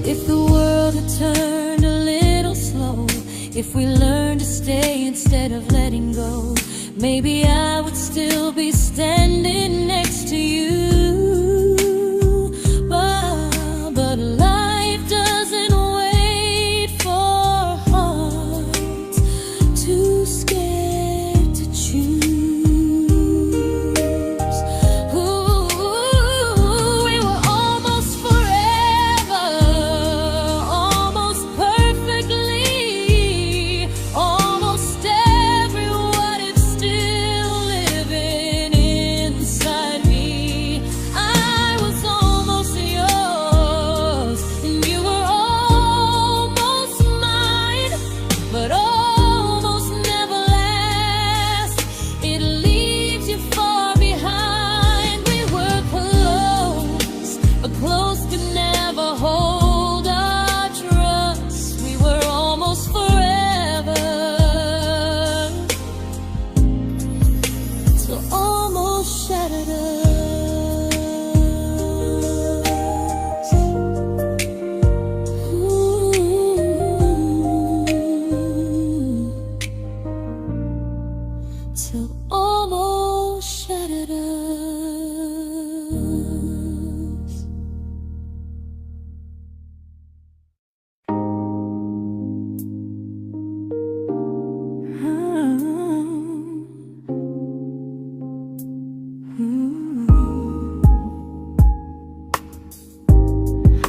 A: If the world had turned a little slow, if we learned to stay instead of letting go, maybe I would still be standing next to you. But life doesn't wait.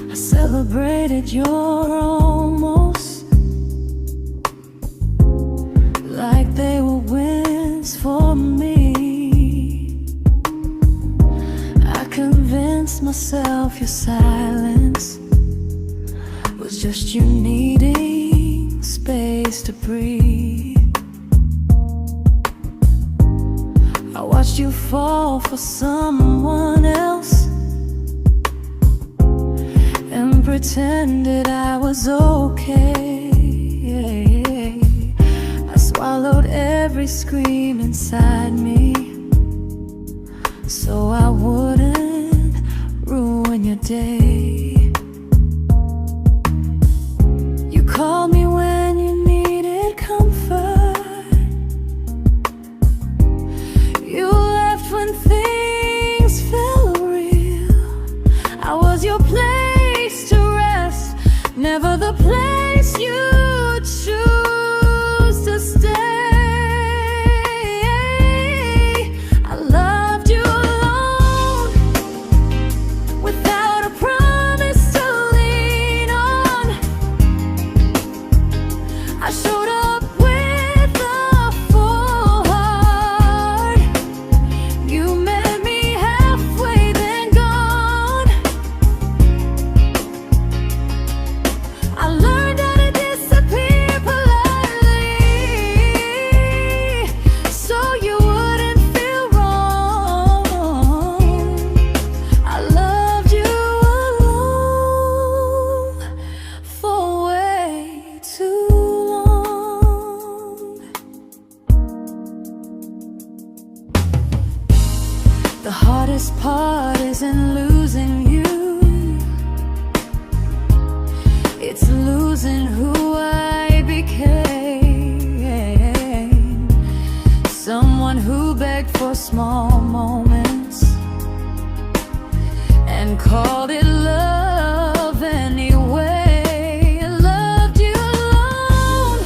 A: I celebrated your almost like they were wins for me. I convinced myself your silence was just you needing space to breathe. I watched you fall for someone else and pretended I was okay. I swallowed every scream inside me so I wouldn't ruin your day. You called me when you needed comfort. You left when things felt real. I was your place to rest, never the place you choose to stay. I loved you alone, without a promise to lean on. I showed up with a full heart. You met me halfway, then gone. I learned how to disappear politely, so you wouldn't feel wrong. I loved you alone for way too long. The hardest part isn't losing you, it's losing who I became. Someone who begged for small moments and called it love anyway. I loved you alone,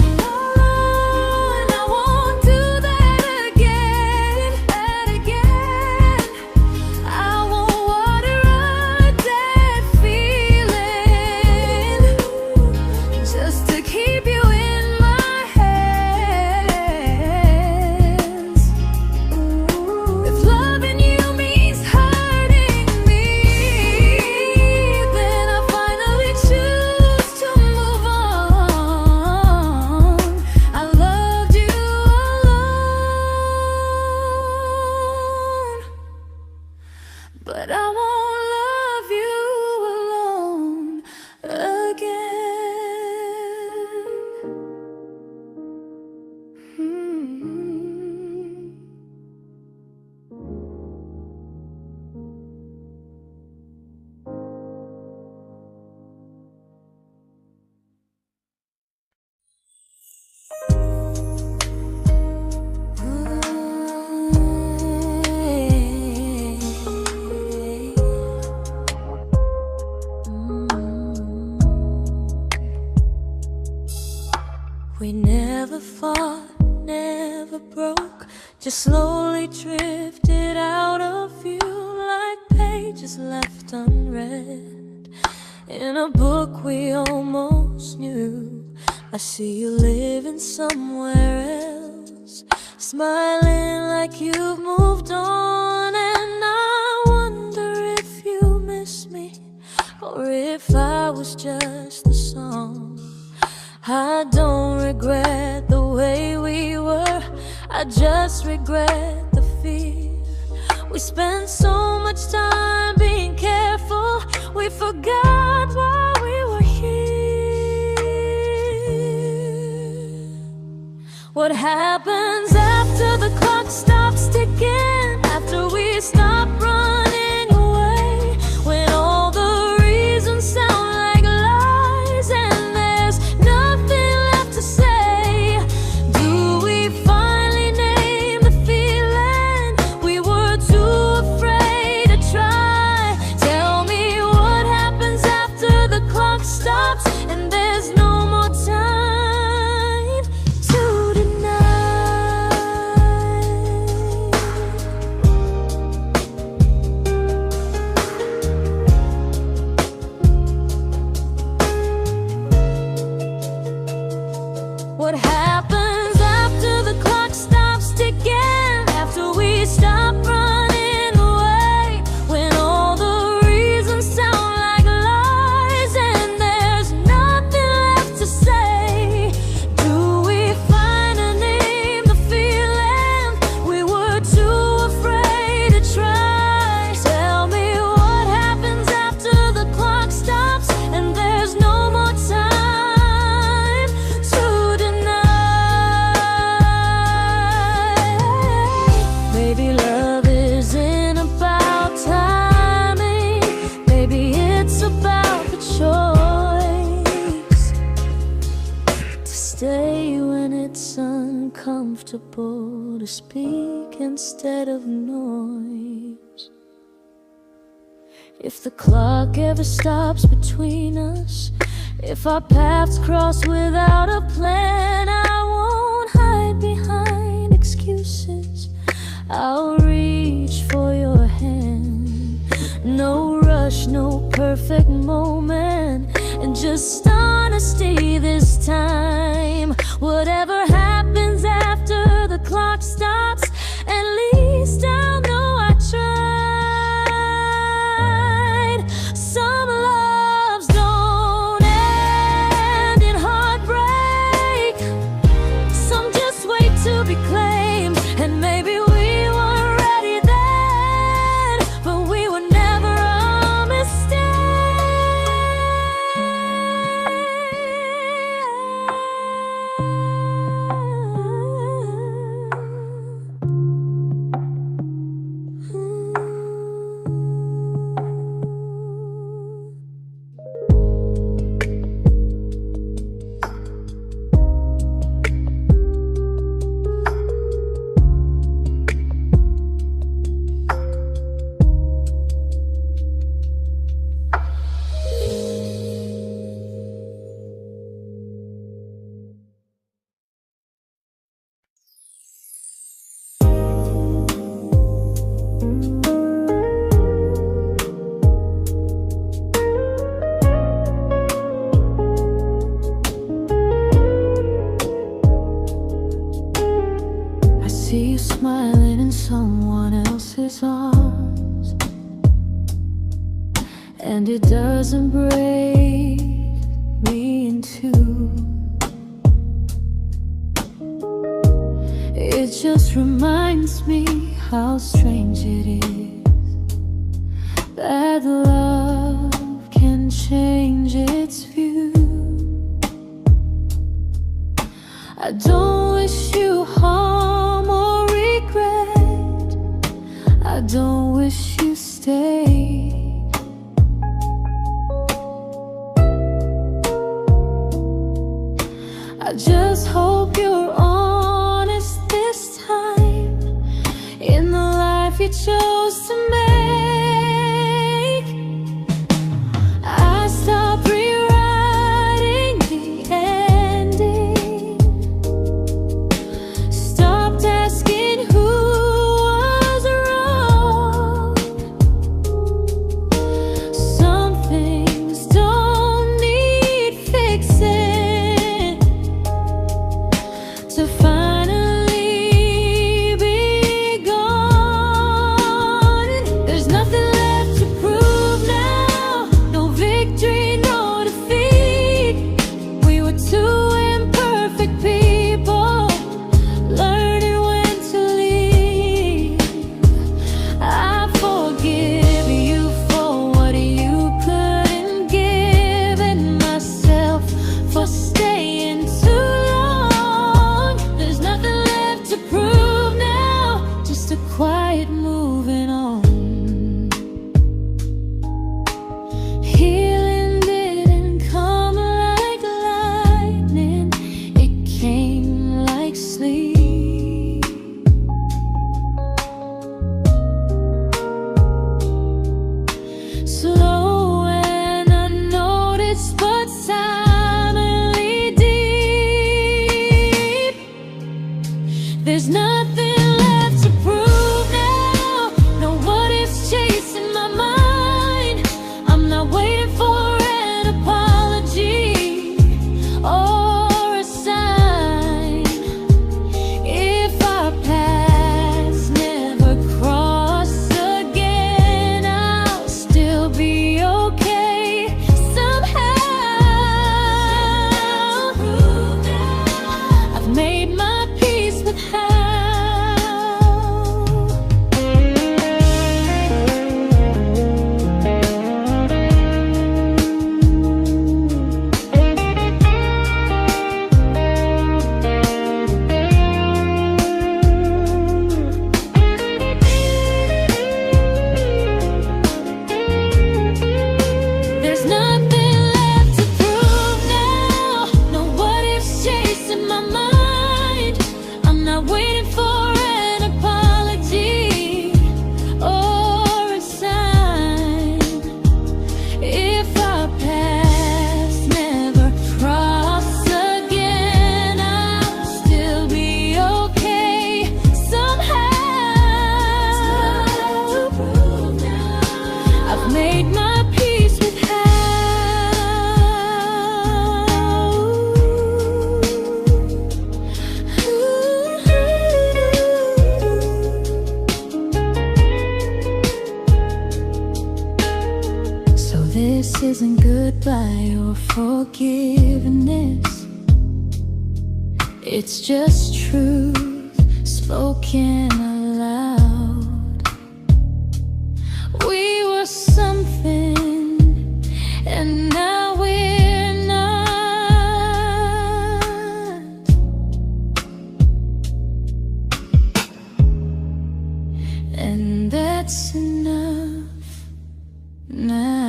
A: and I won't do that again. I won't water a dead feeling just to keep you in my hands. If loving you means hurting me, then I finally choose to move on. I loved you alone, but I won't love you alone again. We never fought, never broke, just slowly drifted out of view like pages left unread in a book we almost knew. I see you living somewhere else, smiling like you've moved on, and I wonder if you miss me or if I was just the song. I don't regret the way we were, I just regret the fear. We spent so much time being careful, we forgot why we were here. What happens after the clock stops ticking, after we stop running away, when all the reasons sound like lies and there's nothing left to say? Do we finally name the feeling we were too afraid to try? comfortable to speak instead of noise. If the clock ever stops between us, if our paths cross without a plan, I won't hide behind excuses. I'll reach for your hand. No rush, no perfect moment, and just honesty this time. Whatever happens after the clock stops, at least I'll know I tried. Some loves don't end in heartbreak, some just wait to be claimed. And maybe we weren't ready then, but we were never a mistake. I see you smiling in someone else's arms, and it doesn't break me in two. It just reminds me how strange it is that love can change its view. I don't wish you harm or regret, I don't wish you stayed. I just hope you're honest this time in the life you chose to make. made my peace with This isn't goodbye or forgiveness. It's just truth spoken aloud. We were something, and now we're not. And that's enough now.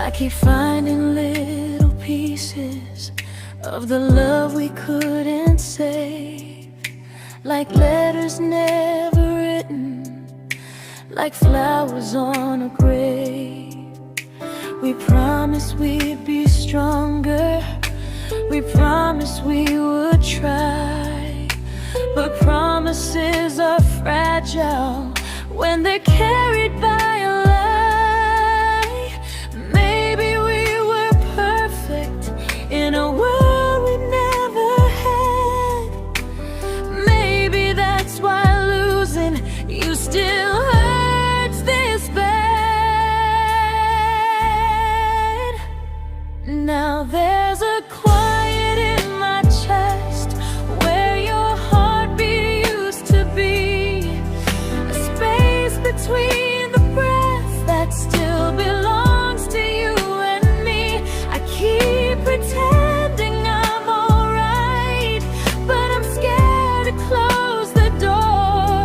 A: I keep finding little pieces of the love we couldn't save, like letters never written, like flowers on a grave. We promised we'd be stronger, we promised we would try, but promises are fragile when they're carried by a lie. Maybe we were perfect in a world we never had. Maybe that's why losing you still hurts this bad. Now there's a quiet in my chest where your heartbeat used to be, a space between the breaths that still belongs to you and me. I keep pretending I'm alright, but I'm scared to close the door,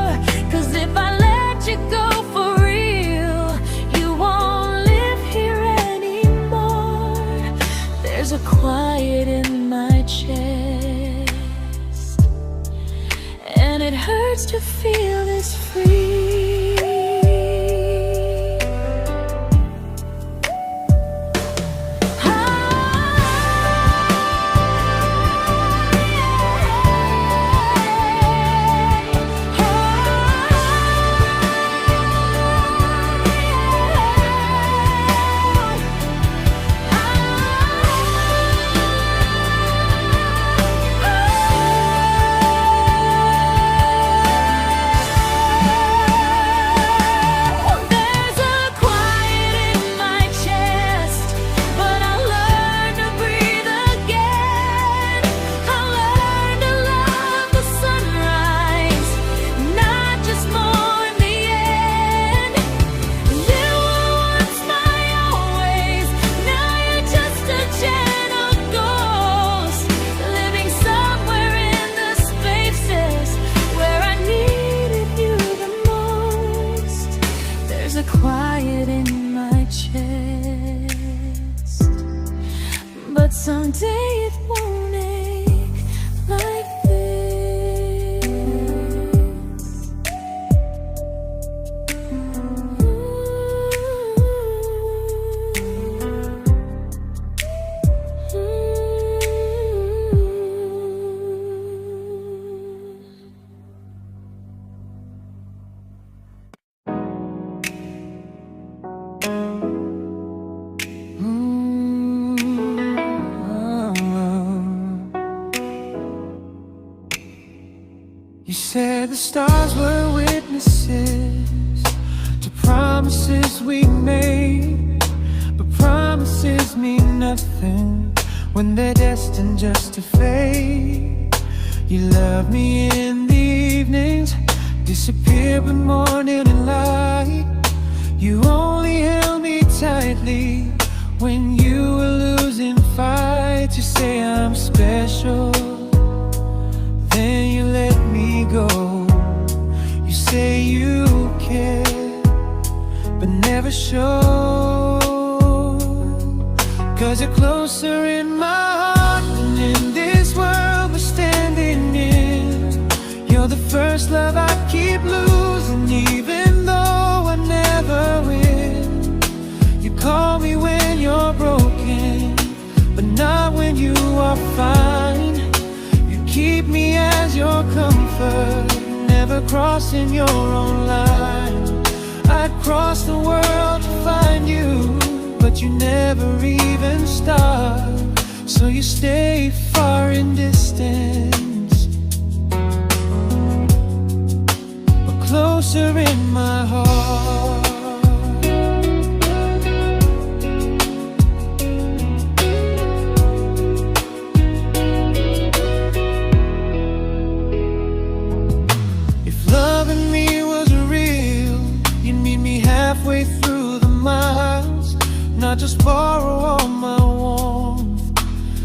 A: 'cause if I let you go for real, you won't live here anymore. There's a quiet in my chest, and it hurts to feel this free. Quiet in my chest, but someday it won't ache like this.
B: You said the stars were witnesses to promises we made, but promises mean nothing when they're destined just to fade. You love me in the evenings, disappear when morning and light. You only held me tightly when you were losing fights. You say I'm special, then you let me go. You say you care, but never show, 'cause you're closer in my heart than in comfort, never crossing your own line. I'd cross the world to find you, but you never even start. So you stay far in distance, but closer in my heart. If loving me was real, you'd meet me halfway through the miles, not just borrow all my warmth,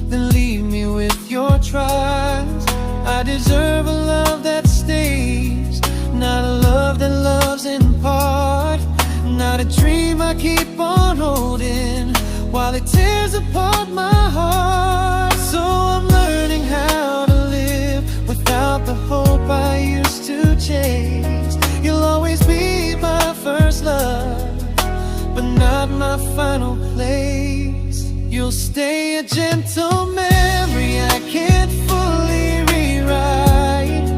B: then leave me with your trials. I deserve a love that stays, not a love that loves in part, not a dream I keep on holding while it tears apart my heart. So I'm learning how to live without the hope I used to chase. You'll always be my first love, but not my final place. You'll stay a gentle memory I can't fully rewrite,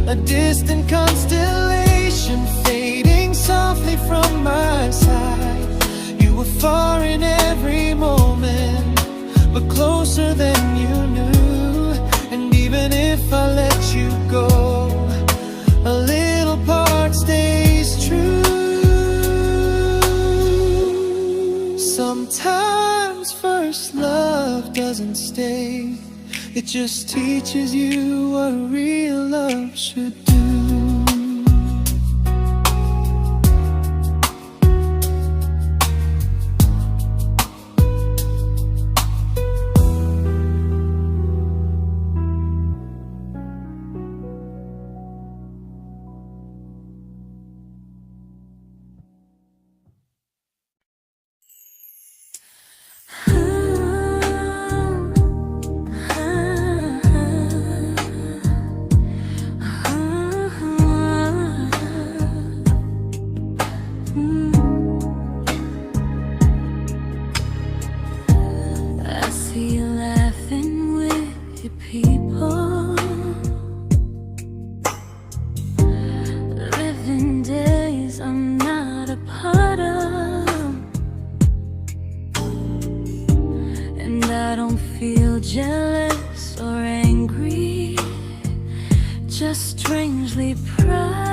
B: a distant constellation fading softly from my side. You were far in every moment, but closer than you knew. And even if I let you go, a little part stays true. Sometimes first love doesn't stay, it just teaches you what real love should do.
A: I see you laughing with your people, living days I'm not a part of, and I don't feel jealous or angry, just strangely proud.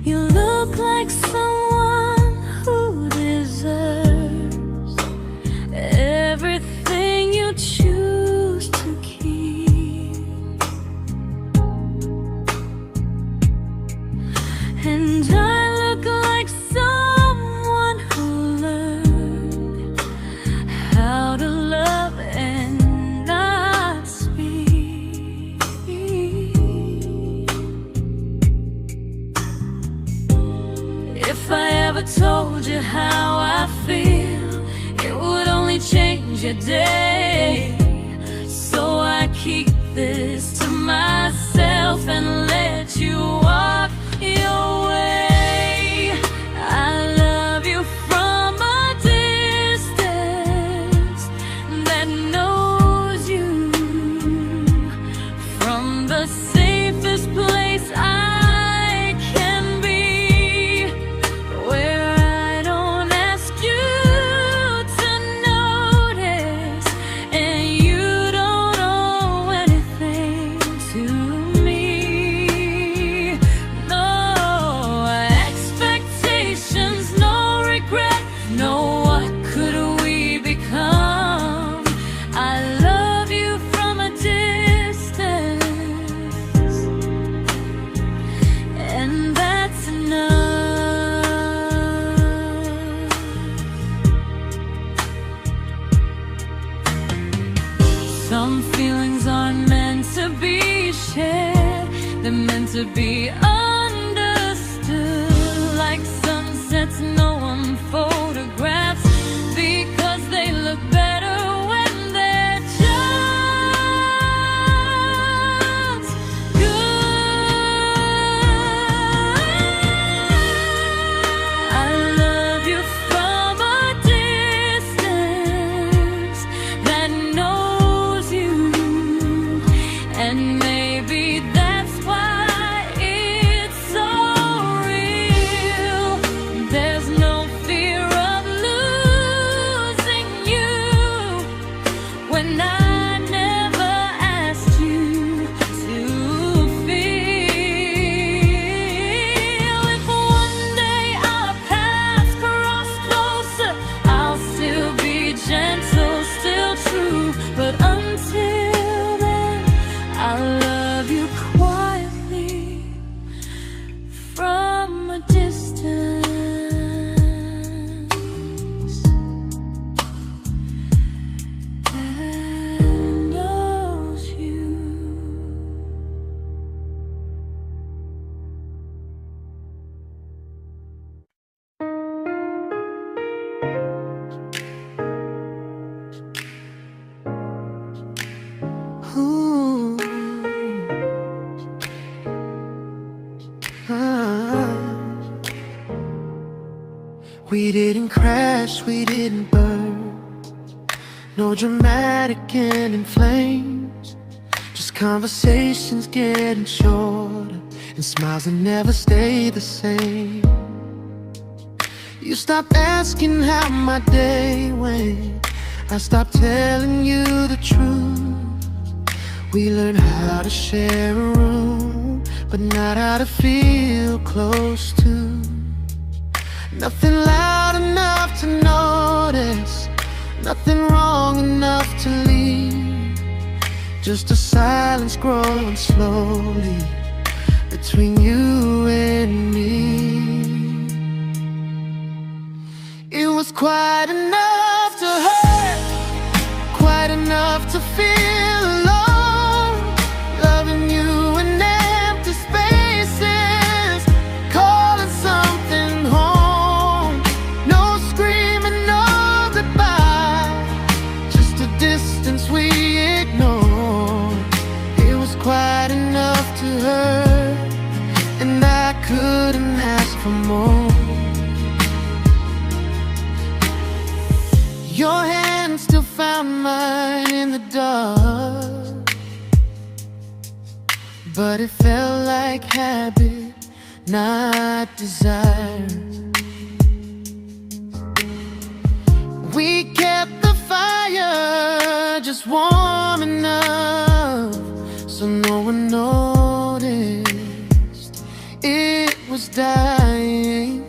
A: You look like someone who deserves everything you choose to keep, and I look like someone who learned how to love and not speak. If I ever told you how I feel, it would only change your day. So I keep this to myself and let you walk your way. I love you from a distance that knows you, from the safest place I can be, where I don't ask you to notice, and you don't owe anything to me. No expectations, no regret, no what could we become. I love you from a distance, and that's enough. Some feelings aren't meant to be shared, they're meant to be understood, like sunsets no one photographs, because they look better when they're just good. I love you from a distance,
B: We didn't crash, we didn't burn. No dramatic end in flames. Just conversations getting shorter, and smiles that never stay the same. You stopped asking how my day went. I stopped telling you the truth. We learned how to share a room, but not how to feel close to. Nothing loud enough to notice, nothing wrong enough to leave. Just a silence growing slowly between you and me. It was quite enough to hurt, quite enough to feel alone. Loving you in empty spaces, calling something home. No screaming, no goodbye, just a distance we ignored. It was quite enough to hurt, and I couldn't ask for more. Your hand still found mine in the dark, but it felt like habit, not desire. We kept the fire just warm enough so no one noticed it was dying.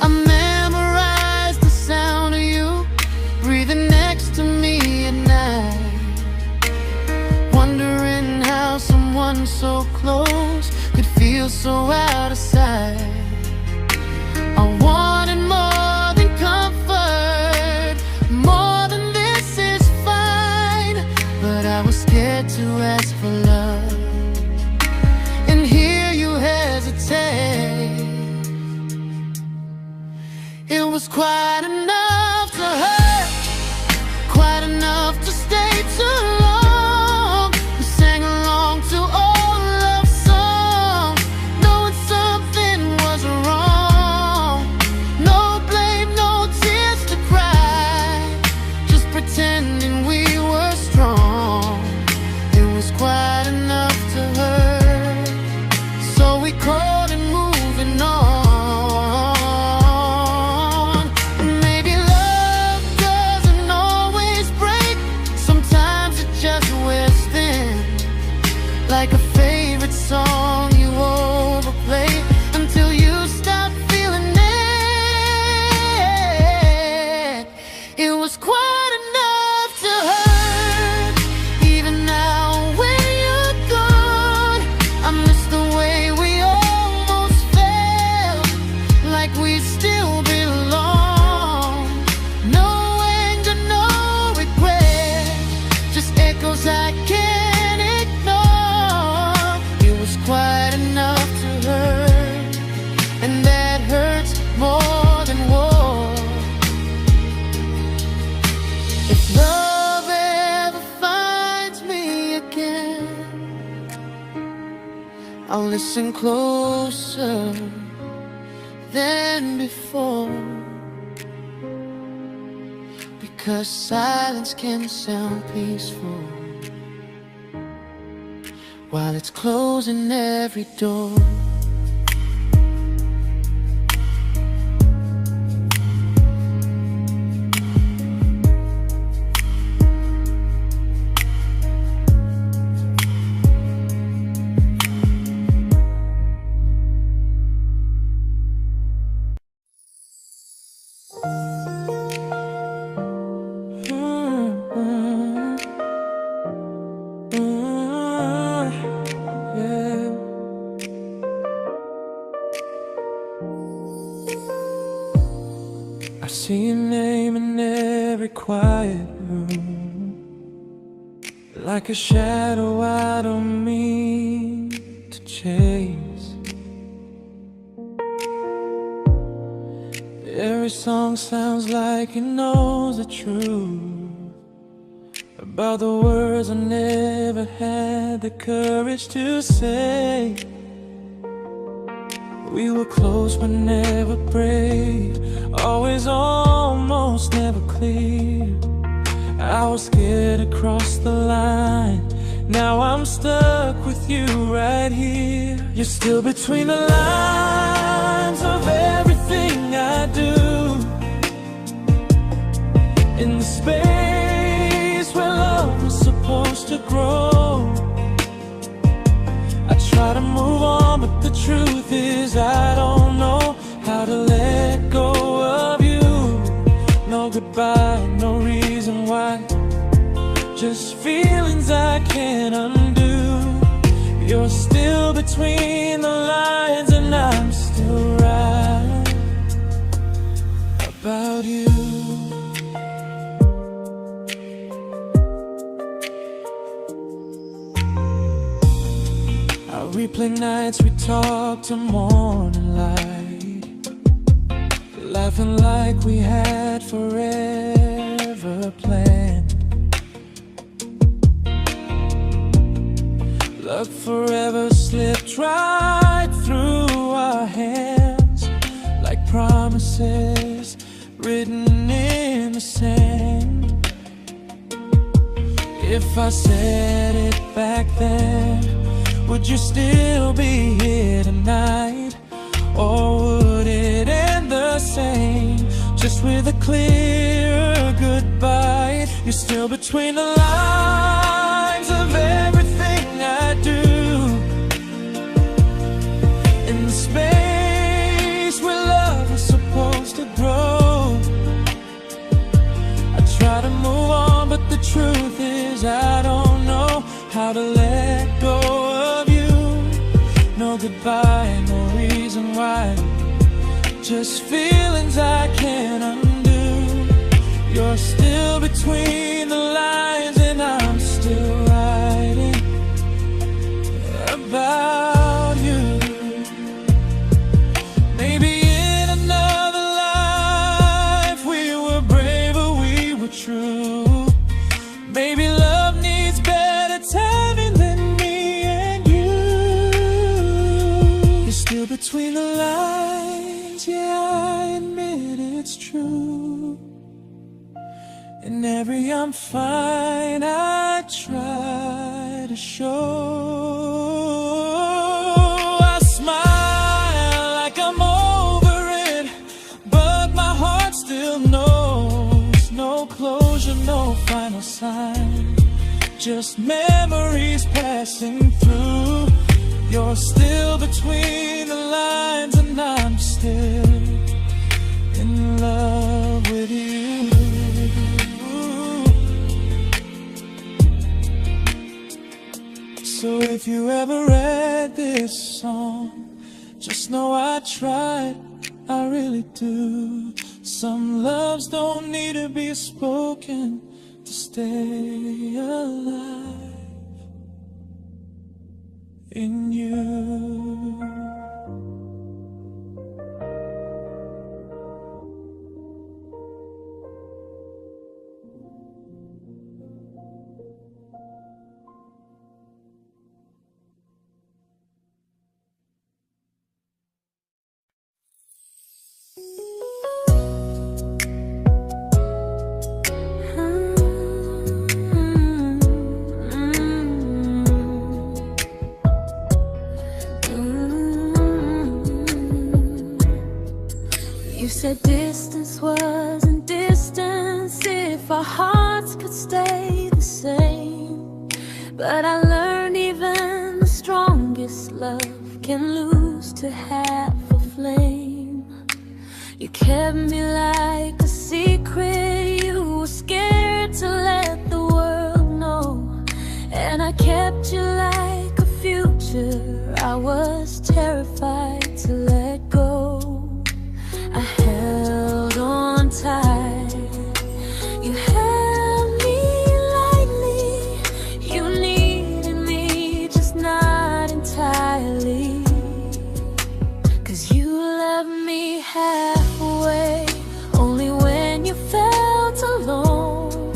B: I memorized the sound of you breathing next to me at night, wondering how someone so close could feel so out of sight. I wanted more than comfort, more than this is fine, but I was scared to ask for love and hear you hesitate. It was quite enough to hurt, quite enough to stay too long. We sang along to old love songs, knowing something was wrong. No blame, no tears to cry, just pretending we were strong. It was quite enough to hurt, so we called and moving on. Like a favorite song you overplay until you stop feeling it. It was quite enough to hurt. Even now when you're gone, I miss the way we almost felt, like we still belong. No anger, no regret, just echoes I can't ignore. It was quite enough to hurt, and that hurts more than war. If love ever finds me again, I'll listen closer than before, because silence can sound peaceful while it's closing every door. I see your name in every quiet room, like a shadow I don't mean to chase. Every song sounds like it knows the truth about the words I never had the courage to say. We were close but never prayed, always almost never clear. I was scared to cross the line, now I'm stuck with you right here. You're still between the lines of everything I do, in the space where love was supposed to grow. I try to move on, but the truth is I don't know how to let go of you. No goodbye, no reason why, just feelings I can't undo. You're still between the lines and I'm still right about you. I replay nights we talk to morning light, laughing like we had forever planned. Luck forever slipped right through our hands, like promises written in the sand. If I said it back then, would you still be here tonight? Or would it end the same, just with a clear goodbye? You're still between the lines of everything I do, in the space where love was supposed to grow. I try to move on, but the truth is I don't know how to let go of you. No goodbye, no reason why, just feelings I can't undo. You're still between the lines and I'm still writing about you. Maybe in another life we were braver, we were true. Maybe love needs better timing than me and you. You're still between the lines, yeah, I admit it's true. In every I'm fine I try to show. I smile like I'm over it, but my heart still knows. No closure, no final sign, just memories passing through. You're still between the lines and I'm still in love with you. So if you ever read this song, just know I tried, I really do. Some loves don't need to be spoken to stay alive in you.
A: You said distance wasn't distance if our hearts could stay the same. But I learned even the strongest love can lose to half a flame. You kept me like a secret, you were scared to let the world know. And I kept you like a future, I was terrified to let go. I held on tight, you held me lightly. You needed me, just not entirely. 'Cause you left me halfway, only when you felt alone.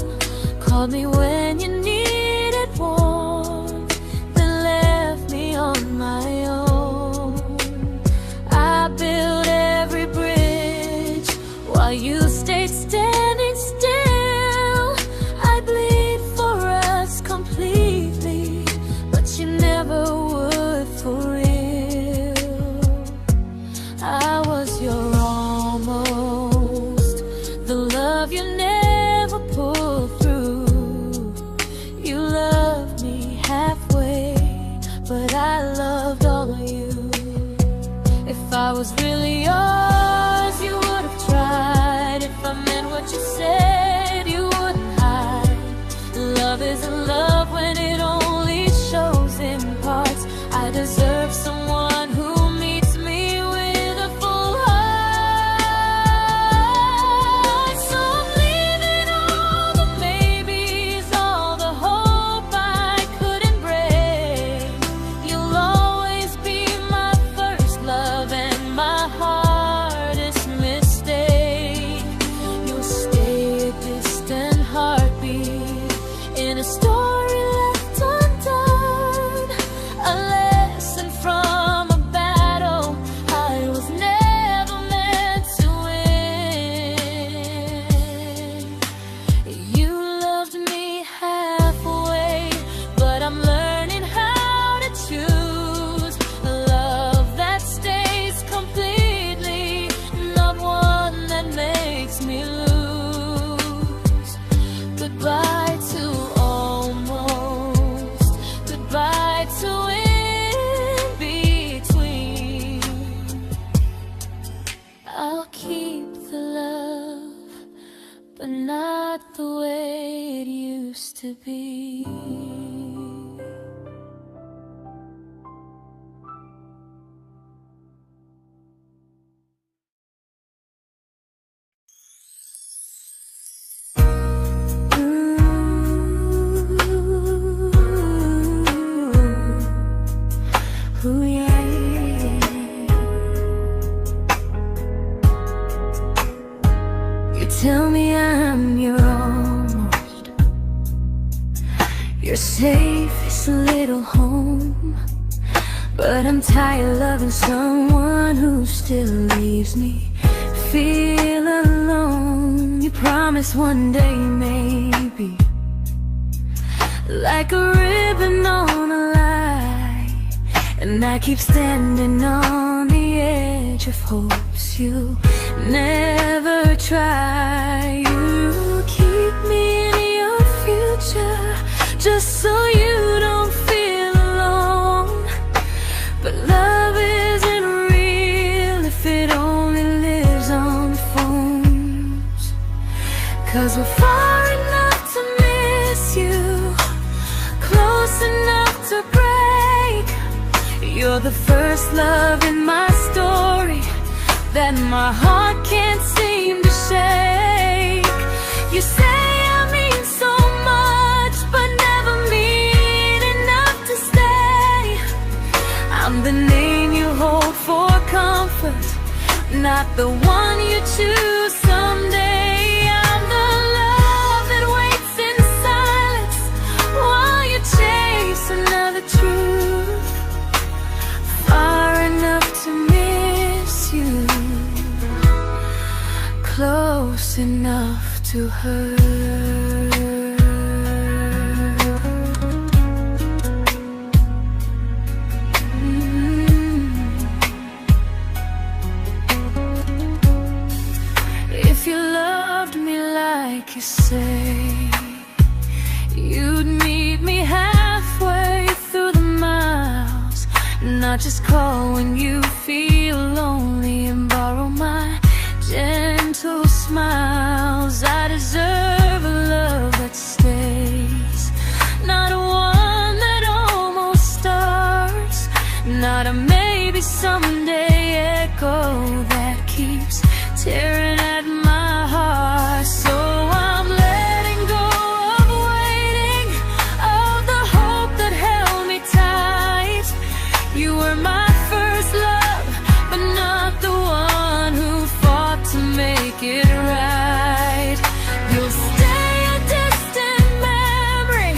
A: Called me when you needed warmth, then left me on my own. I you stayed standing still. I bleed for us completely, but you never would for real. I was your almost, the love you never pulled through. You loved me halfway, but I loved all of you. If I was really yours, you would have tried. If I meant what you said, you wouldn't hide. Love isn't love when it only shows in parts. I deserve someone who meets me with a full heart. So I'm leaving all the maybes, all the hope I couldn't break. You'll always be my first love and my hardest mistake. You'll stay a distant heartbeat in a story left undone, a lesson from a battle I was never meant to win. You loved me halfway, but I'm learning how to choose a love that stays completely, not one that makes me lose. Goodbye to almost, goodbye to in between. I'll keep the love, but not the way it used to be. Ooh, yeah. You tell me I'm your almost, your safest little home, but I'm tired loving someone who still leaves me feel alone. You promise one day maybe, like a ribbon on a line, and I keep standing on the edge of hopes you never try. You keep me in your future just so you don't feel alone. But love isn't real if it only lives on the phones. 'Cause we're far enough to miss you, close enough to break. You're the first love in my story that my heart can't seem to shake. You say I mean so much, but never mean enough to stay. I'm the name you hold for comfort, not the one you choose someday. I'm the love that waits in silence while you chase another truth. Far enough to miss you, close enough to hurt. If you loved me like you say, you'd meet me halfway through the miles, not just call when you feel lonely and borrow my gentle smiles. I deserve a love that stays, not one that almost starts, not a maybe someday echo that keeps tearing at my heart. So I'm letting go of waiting, of the hope that held me tight. You were my first love, but not the one who fought to make it right. You'll stay a distant memory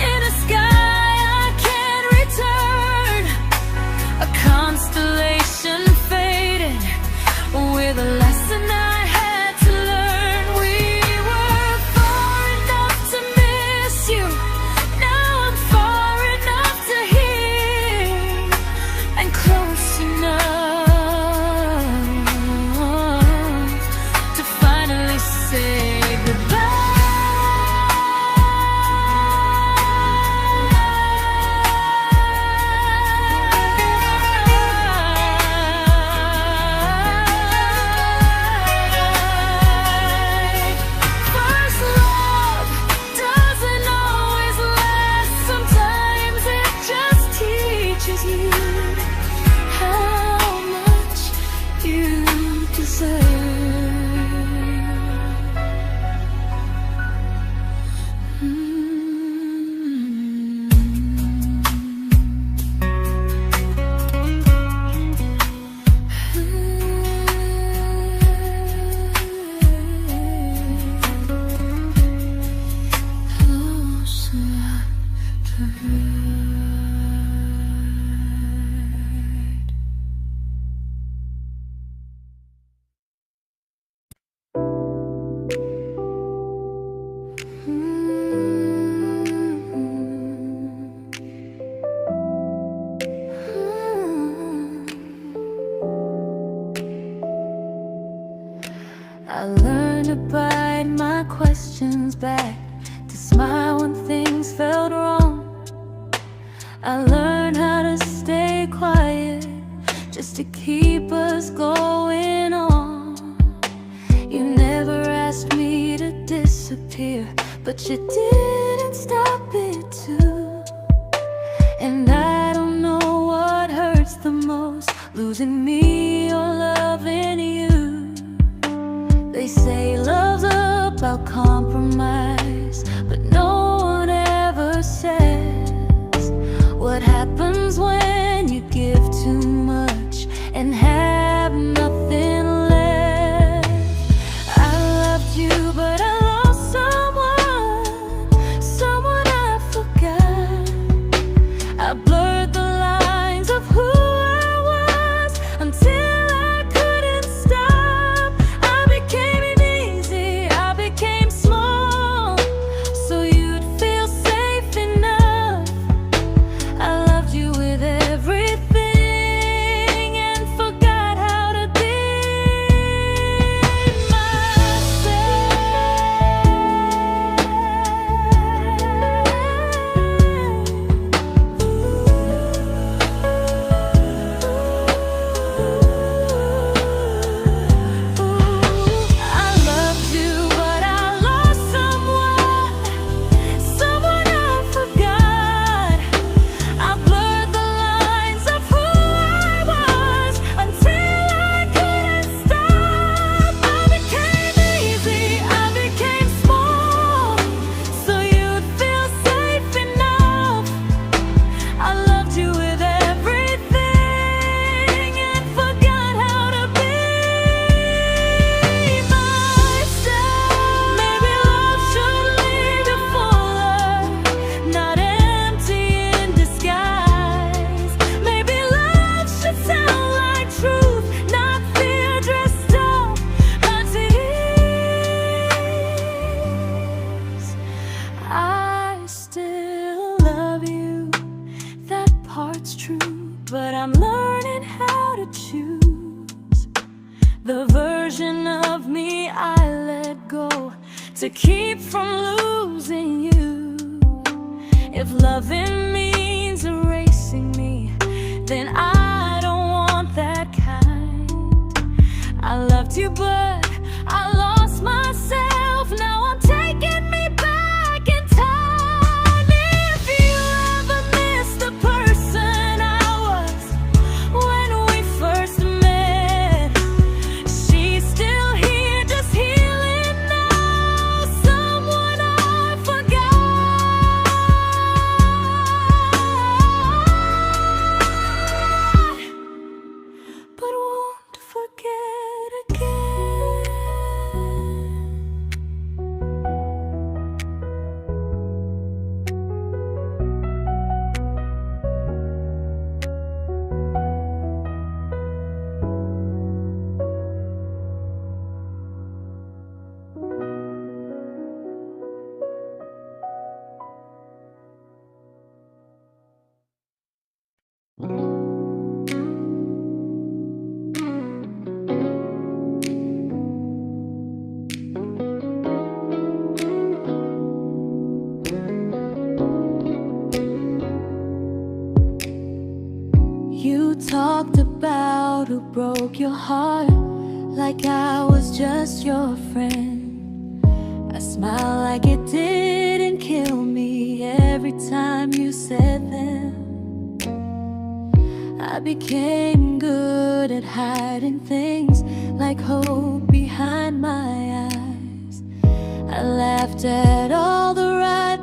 A: in a sky I can't return, a constellation faded with a lesson I I learned to bite my questions back, to smile when things felt wrong. I learned how to stay quiet, just to keep us going on. You never asked me to disappear, but you didn't stop it too. And I don't know what hurts the most, losing me or loving you. They say love's about compromise, but no one ever says what happens when you give too much and have nothing left. I loved you, but I lost someone I forgot. I blurred the lines of who I was until I couldn't stop. I became easy, I became small, so you'd feel safe enough. I loved you with everything and forgot how to be but I'm learning how to choose the version of me I let go to keep from losing you. If loving means erasing me, then I don't want that kind. I loved you, but I lost myself. Now I'm taking me back in time. If you ever miss the person I was when we first met, she's still here, just healing now. Someone I forgot, but won't forget again. You talked about who broke your heart, like I was just your friend. I smile like it didn't kill me every time you said them. I became good at hiding things like hope behind my eyes. I laughed at all the right